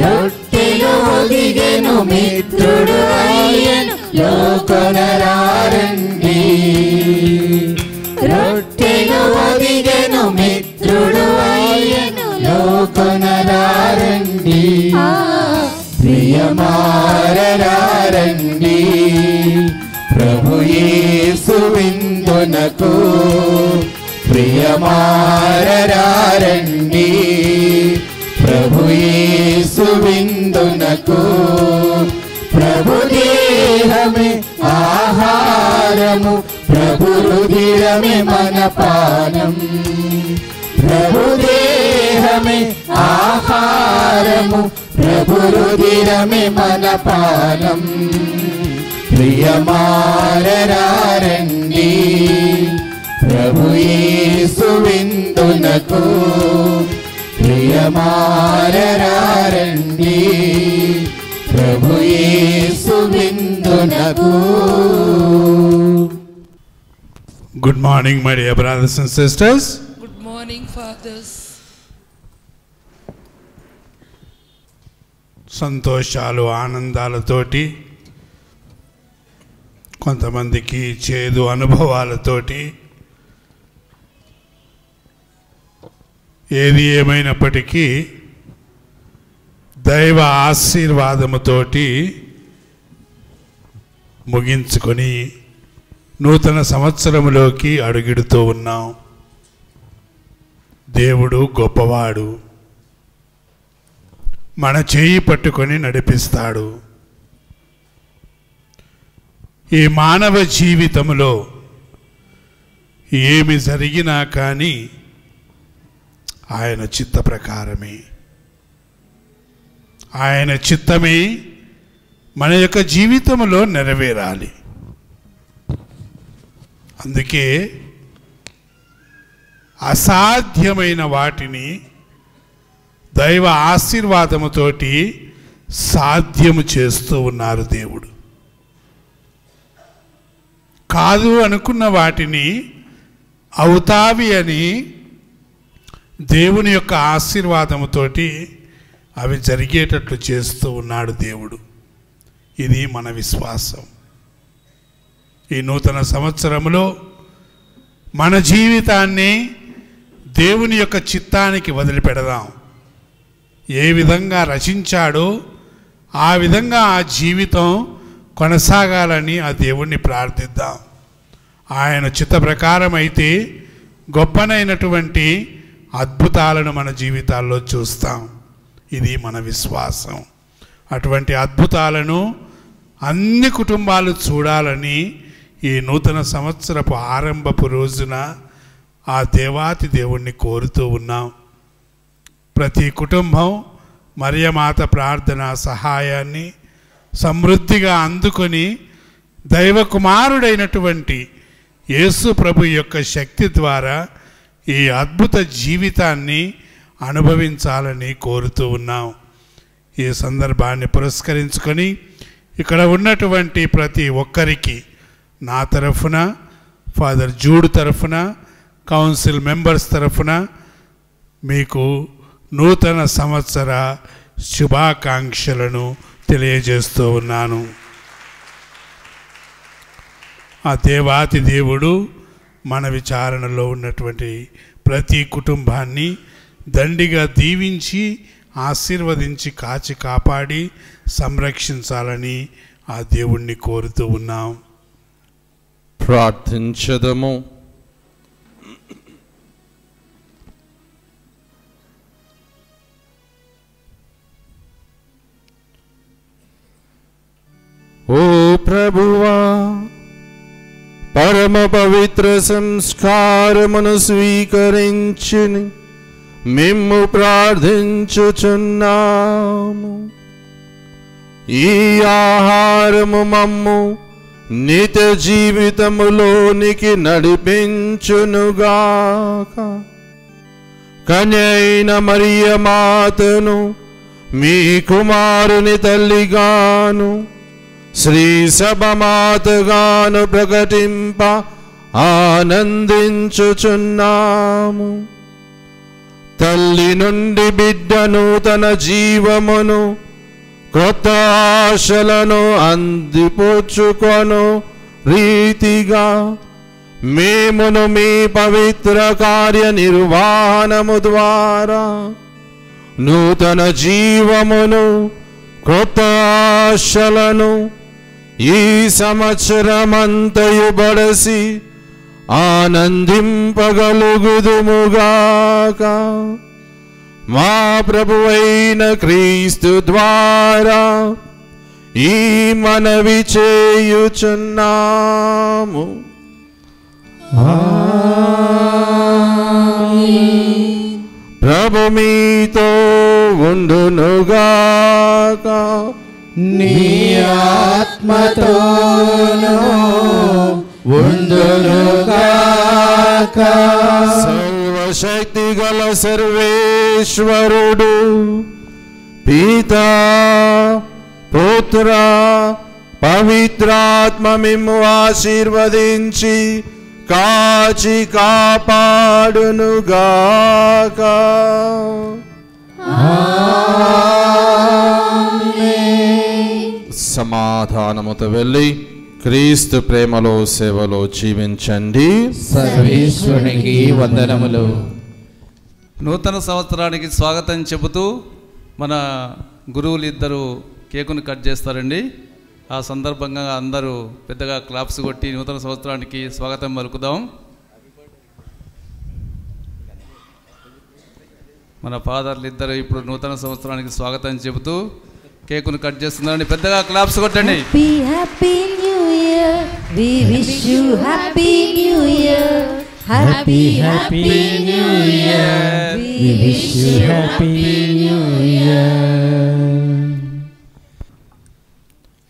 [SPEAKER 3] రొట్టెలు ఒదిగెను మిత్రుడు అయ్యను లోకొనరారండి. రొట్టెలు ఒదిగెను మిత్రుడు అయ్యను లోకొనరారండి. ప్రియమారరారండి ప్రభు యేసు విందునకు. ప్రియమారరారండి ప్రభు యేసు విందునకు. ప్రభు దేహమే ఆహారము, ప్రభు రుధిరమే మన పానం. ప్రభు దేహమే ఆహారము, ప్రభు రుధిరమే మన పానం. ప్రియమారరారండి ప్రభు యేసు విందునకు. ప్రియమారరారండి ప్రభు యేసు విందునకు.
[SPEAKER 6] Good morning, my dear brothers and sisters.
[SPEAKER 9] Good morning, fathers.
[SPEAKER 6] సంతోషాలు ఆనందాలతోటి, కొంతమందికి చేదు అనుభవాలతోటి, ఏది ఏమైనప్పటికీ దైవ ఆశీర్వాదముతోటి ముగించుకొని నూతన సంవత్సరములోకి అడుగిడుతూ ఉన్నాం. దేవుడు గొప్పవాడు, మన చేయి పట్టుకొని నడిపిస్తాడు. ఈ మానవ జీవితంలో ఏమి జరిగినా కానీ ఆయన చిత్త ప్రకారమే, ఆయన చిత్తమే మన యొక్క జీవితంలో నెరవేరాలి. అందుకే అసాధ్యమైన వాటిని దైవ ఆశీర్వాదముతోటి సాధ్యము చేస్తూ ఉన్నారు దేవుడు. కాదు అనుకున్న వాటిని అవుతావి అని దేవుని యొక్క ఆశీర్వాదముతోటి అవి జరిగేటట్లు చేస్తూ ఉన్నాడు దేవుడు. ఇది మన విశ్వాసం. ఈ నూతన సంవత్సరంలో మన జీవితాన్ని దేవుని యొక్క చిత్తానికి వదిలిపెడదాం. ఏ విధంగా రచించాడో ఆ విధంగా ఆ జీవితం కొనసాగాలని ఆ దేవుణ్ణి ప్రార్థిద్దాం. ఆయన చిత్త ప్రకారం అయితే గొప్పనైనటువంటి అద్భుతాలను మన జీవితాల్లో చూస్తాం. ఇది మన విశ్వాసం. అటువంటి అద్భుతాలను అన్ని కుటుంబాలు చూడాలని ఈ నూతన సంవత్సరపు ఆరంభపు రోజున ఆ దేవాతి దేవుణ్ణి కోరుతూ ఉన్నాం. ప్రతి కుటుంబం మరియమాత ప్రార్థన సహాయాన్ని సమృద్ధిగా అందుకొని దైవ కుమారుడైనటువంటి యేసు ప్రభు యొక్క శక్తి ద్వారా ఈ అద్భుత జీవితాన్ని అనుభవించాలని కోరుతూ ఉన్నాం. ఈ సందర్భాన్ని పురస్కరించుకొని ఇక్కడ ఉన్నటువంటి ప్రతి ఒక్కరికి నా తరఫున, ఫాదర్ జూడ్ తరఫున, కౌన్సిల్ మెంబర్స్ తరఫున మీకు నూతన సంవత్సర శుభాకాంక్షలను తెలియజేస్తూ ఉన్నాను. ఆ దేవాతి దేవుడు మన విచారణలో ఉన్నటువంటి ప్రతి కుటుంబాన్ని దండిగా దీవించి ఆశీర్వదించి కాచి కాపాడి సంరక్షించాలని ఆ దేవుణ్ణి కోరుతూ ఉన్నాం.
[SPEAKER 2] ప్రార్థించదము. ఓ ప్రభువా, పరమ పవిత్ర సంస్కారమును స్వీకరించిని మిమ్ము ప్రార్థించుచున్నాము. ఈ ఆహారము మమ్ము నిత్య జీవితములోనికి నడిపించునుగాక. కన్యైన మరియ మాతను మీ కుమారుని తల్లిగాను శ్రీ సభ మాతగాను ప్రకటింప ఆనందించుచున్నాము. తల్లి నుండి బిడ్డను తన జీవమును క్రొత్త ఆశలను అందిపుచ్చుకొను రీతిగా మేమును మీ పవిత్ర కార్య నిర్వహణము ద్వారా నూతన జీవమును క్రొత్త ఆశలను ఈ సంవత్సరమంతయు బడసి ఆనందింపగలుగుదుముగాక. మా ప్రభువైన క్రీస్తు ద్వారా ఈ మనవి చేయుచున్నాము. ప్రభు మీతో ఉండునుగాక.
[SPEAKER 3] నీ ఆత్మతోను ఉండునుగాక.
[SPEAKER 2] సర్వశక్తి గల సర్వేశ్వరుడు పితా పుత్ర పవిత్రాత్మ మిమ్ము ఆశీర్వదించి కాచి కాపాడునుగాక. సమాధానముతో వెళ్ళి క్రీస్తు ప్రేమలో సేవలో జీవించండి.
[SPEAKER 3] సర్వేశ్వరునికి వందనములు.
[SPEAKER 1] నూతన సంవత్సరానికి స్వాగతం చెబుతూ మన గురువులు ఇద్దరు కేకును కట్ చేస్తారండి. ఆ సందర్భంగా అందరూ పెద్దగా క్లాప్స్ కొట్టి నూతన సంవత్సరానికి స్వాగతం పలుకుదాం. మన ఫాదర్లు ఇద్దరు ఇప్పుడు నూతన సంవత్సరానికి స్వాగతం చెబుతూ కేకును కట్ చేస్తున్నారని పెద్దగా క్లాప్స్ కొట్టండి.
[SPEAKER 8] Happy new year, we wish you happy new year. Happy happy new year, we wish you happy new year.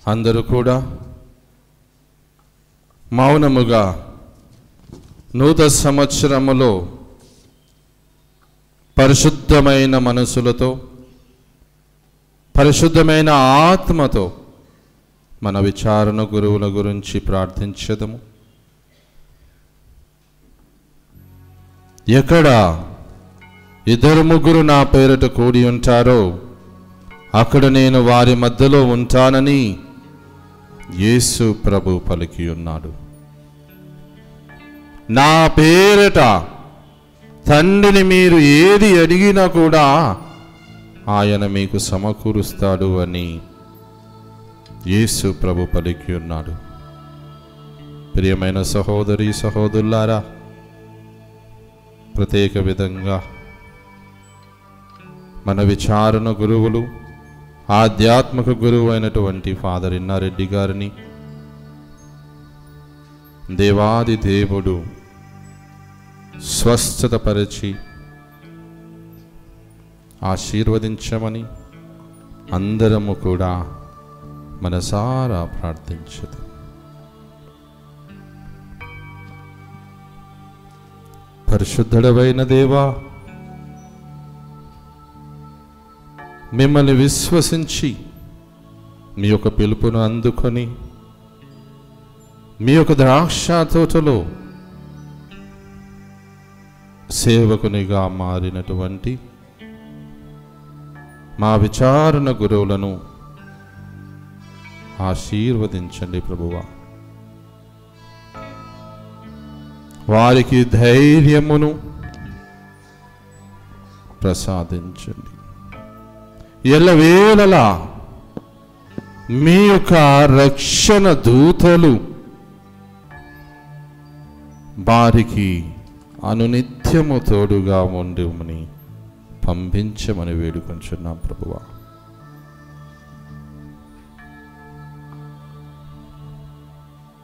[SPEAKER 2] అందరూ కూడా మౌనముగా నూతన సంవత్సరములో పరిశుద్ధమైన మనసులతో పరిశుద్ధమైన ఆత్మతో మన విచారణ గురువుల గురించి ప్రార్థించదము. ఎక్కడ ఇద్దరు ముగ్గురు నా పేరిట కూడి ఉంటారో అక్కడ నేను వారి మధ్యలో ఉంటానని యేసు ప్రభు పలికి ఉన్నాడు. నా పేరిట తండ్రిని మీరు ఏది అడిగినా కూడా ఆయన మీకు సమకూరుస్తాడు అని యేసు ప్రభు పలికి ఉన్నాడు. ప్రియమైన సహోదరి సహోదరులారా, ప్రత్యేక విధంగా మన విచారణ గురువులు ఆధ్యాత్మిక గురువు అయినటువంటి ఫాదర్ ఇన్నారెడ్డి గారిని దేవాది దేవుడు స్వస్థతపరిచి ఆశీర్వదించమని అందరము కూడా మనసారా ప్రార్థించదు. పరిశుద్ధుడవైన దేవా, మిమ్మల్ని విశ్వసించి మీ యొక్క పిలుపును అందుకొని మీ యొక్క ద్రాక్ష తోటలో సేవకునిగా మారినటువంటి మా విచారణ గురువులను ఆశీర్వదించండి ప్రభువా. వారికి ధైర్యమును ప్రసాదించండి. ఎల్లవేళలా మీ యొక్క రక్షణ దూతలు వారికి అనునిత్యము తోడుగా ఉండమని పంపించమని వేడుకొంచున్నాం ప్రభువా.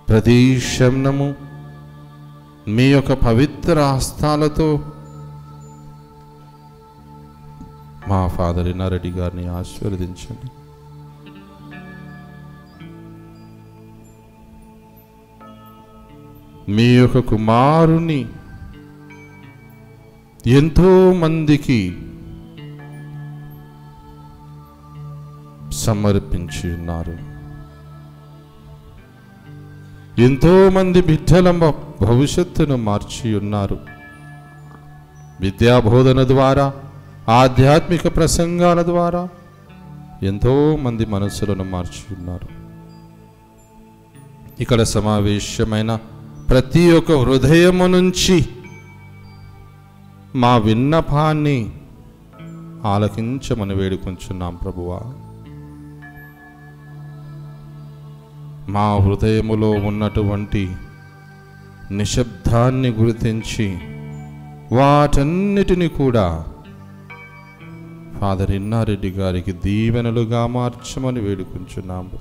[SPEAKER 2] ప్రతి క్షణము మీ యొక్క పవిత్ర హస్తాలతో మా ఫాదర్ ఇన్నారెడ్డి గారిని ఆశీర్వదించండి. మీ యొక్క కుమారుని ఎంతో మందికి సమర్పించి ఉన్నారు. ఎంతో మంది బిడ్డల భవిష్యత్తును మార్చి ఉన్నారు. విద్యాబోధన ద్వారా, ఆధ్యాత్మిక ప్రసంగాల ద్వారా ఎంతో మంది మనసులను మార్చి ఉన్నారు. ఇక్కడ సమావేశమైన ప్రతి ఒక్క హృదయము నుంచి మా విన్నపాన్ని ఆలకించమని వేడుకొంచున్నాం ప్రభువా. మా హృదయములో ఉన్నటువంటి నిశ్శబ్దాన్ని గుర్తించి వాటన్నిటిని కూడా ఫాదర్ ఇన్నారెడ్డి గారికి దీవెనలుగా మార్చమని వేడుకుంటున్నాము.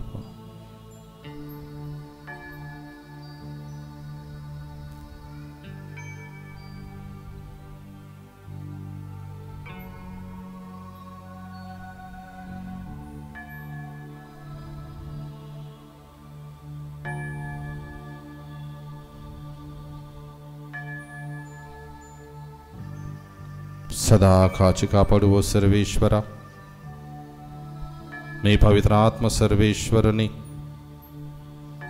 [SPEAKER 2] సదా కాచి కాపాడు ఓ సర్వేశ్వర, నీ పవిత్రాత్మ సర్వేశ్వరుని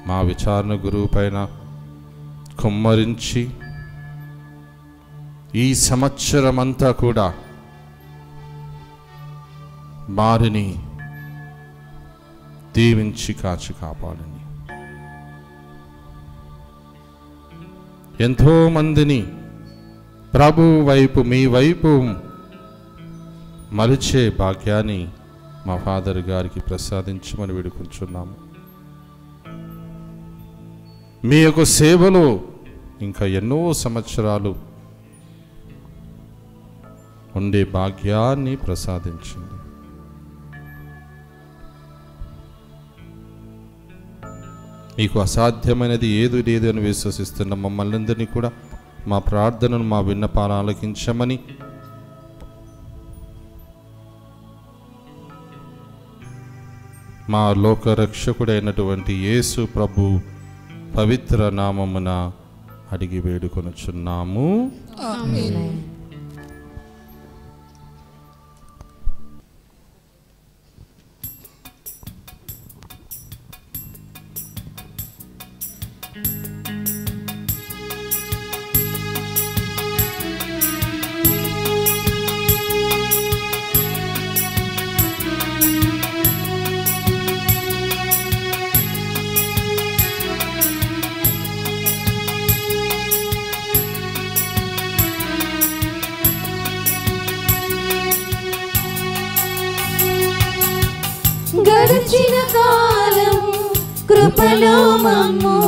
[SPEAKER 2] మా విచారణ గురువు పైన కుమ్మరించి ఈ సంవత్సరమంతా కూడా వారిని దీవించి కాచి కాపాడని, ఎంతో మందిని ప్రభు వైపు, మీ వైపు మలిచే భాగ్యాన్ని మా ఫాదర్ గారికి ప్రసాదించమని వేడుకుంటున్నాము. మీ యొక్క సేవలో ఇంకా ఎన్నో సంవత్సరాలు ఉండే భాగ్యాన్ని ప్రసాదించింది. మీకు అసాధ్యమైనది ఏది లేదు అని విశ్వసిస్తున్న మమ్మల్ని అందరినీ కూడా మా ప్రార్థనను, మా విన్నపాలు ఆలకించమని మా లోకరక్షకుడైనటువంటి యేసు ప్రభు పవిత్ర నామమున అడిగి వేడుకొనుచున్నాము.
[SPEAKER 9] ఆమేన్.
[SPEAKER 8] గడిచిన కాలం కృపలో మమ్ము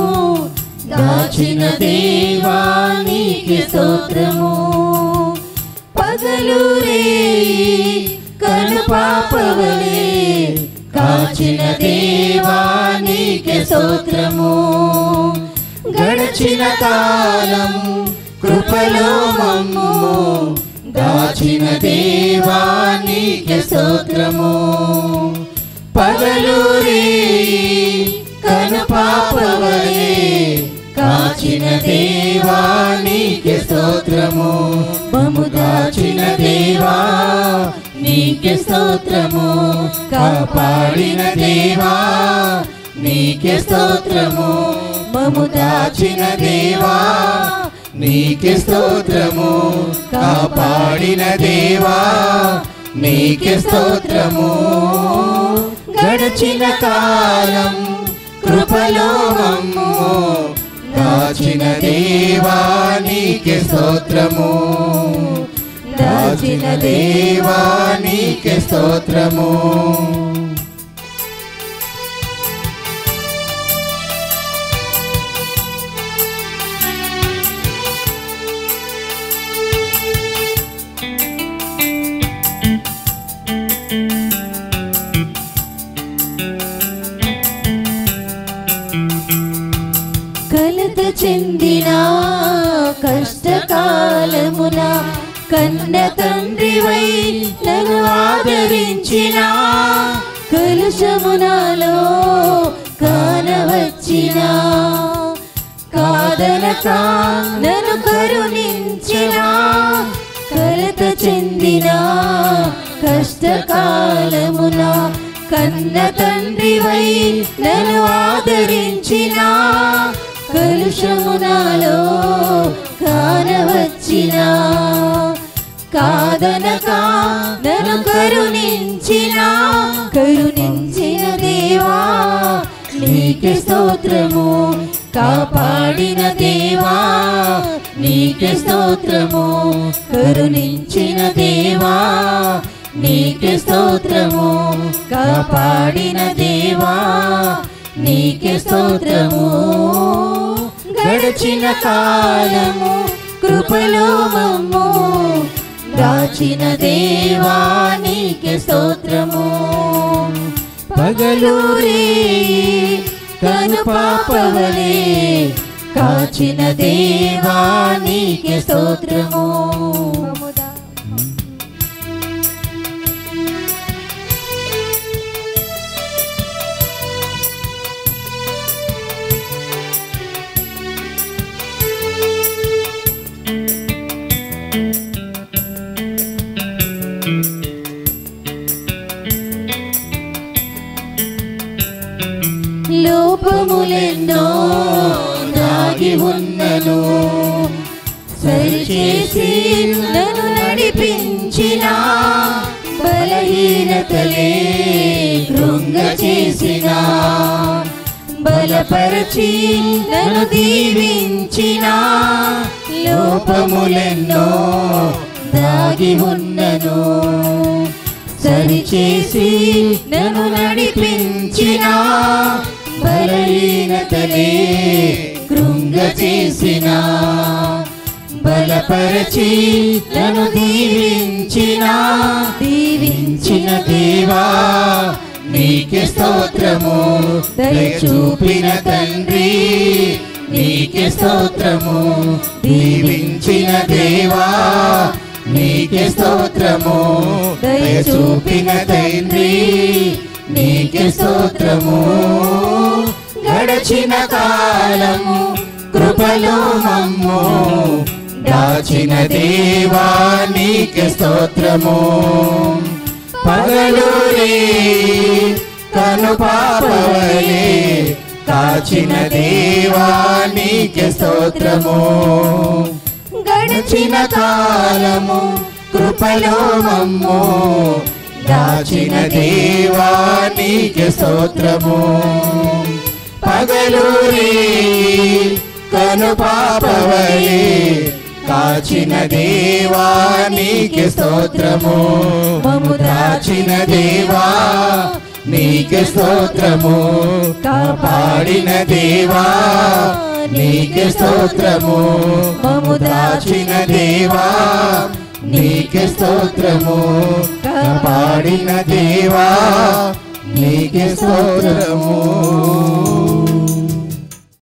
[SPEAKER 8] దాచిన దేవానికి స్తోత్రము. పగలు రేయి కనుపాపవలే కాచిన దేవానికి స్తోత్రము. గడిచిన కాలం కృపలో మమ్ము దాచిన దేవానికి స్తోత్రము. పగలు రేయి కనుపాపవలే కాచిన దేవానికి స్తోత్రము. మమ్ము దాచిన దేవా నీకే స్తోత్రము. కాపాడిన దేవా నీకే స్తోత్రము. మమ్ము దాచిన దేవా నీకే స్తోత్రము. కాపాడిన దేవా నీకే స్తోత్రము. గడిచిన కాలం కృపలో మమ్ము దాచిన దేవా నీకే స్తోత్రము. దాచిన దేవా నీకే స్తోత్రము. కలత చెందిన కష్టకాలమున కన్న తండ్రివై నన్ను ఆదరించిన, కలుషమునాలో కానవచ్చిన, కాదు కాదనక నన్ను కరుణించిన కలత చెందిన కష్టకాలమున కన్న తండ్రివై నన్ను ఆదరించిన కలుషము నాలో కానవచ్చిన కాదనక నన్ను కరుణించిన దేవా నీకే స్తోత్రము కాపాడిన దేవా నీకే స్తోత్రము కరుణించిన దేవా నీకే స్తోత్రము కాపాడిన దేవా నీకే స్తోత్రము గడిచిన కాలము కృపలో మమ్ము దాచిన దేవా నీకే స్తోత్రము పగలూరే కను పాపవలే కాచిన దేవా నీకే స్తోత్రము లోపములెన్నో దాగి ఉన్నను సరిచేసి నన్ను నడిపించిన బలహీనతలే కృంగ చేసిన బలపరచి నన్ను దీవించిన లోపములెన్నో దాగి ఉన్నను సరిచేసి నన్ను నడిపించిన బలహీనతలే కృంగ చేసిన బలపరచి నన్ను దీవించిన దేవా నీకే స్తోత్రము దయ చూపిన తండ్రి నీకే స్తోత్రము దీవించిన దేవా నీకే స్తోత్రము దయ చూపిన తండ్రి నీకే స్తోత్రము గడచిన కాలము కృపలో మమ్ము దాచిన దేవా నీకే స్తోత్రము పగలూరే కను పాపవలే కాచిన దేవా నీకే స్తోత్రము గడచిన కాలము కృపలో మమ్ము దాచిన దేవా నీకే స్తోత్రము పగలూరే కను పాపవలే కాచిన దేవా నీకే స్తోత్రము మమ్ము దాచిన దేవా నీకే స్తోత్రము కాపాడిన దేవా నీకే స్తోత్రము మమ్ము దాచిన దేవా నీకే స్తోత్రము కాపాడిన దేవా నీకే స్తోత్రము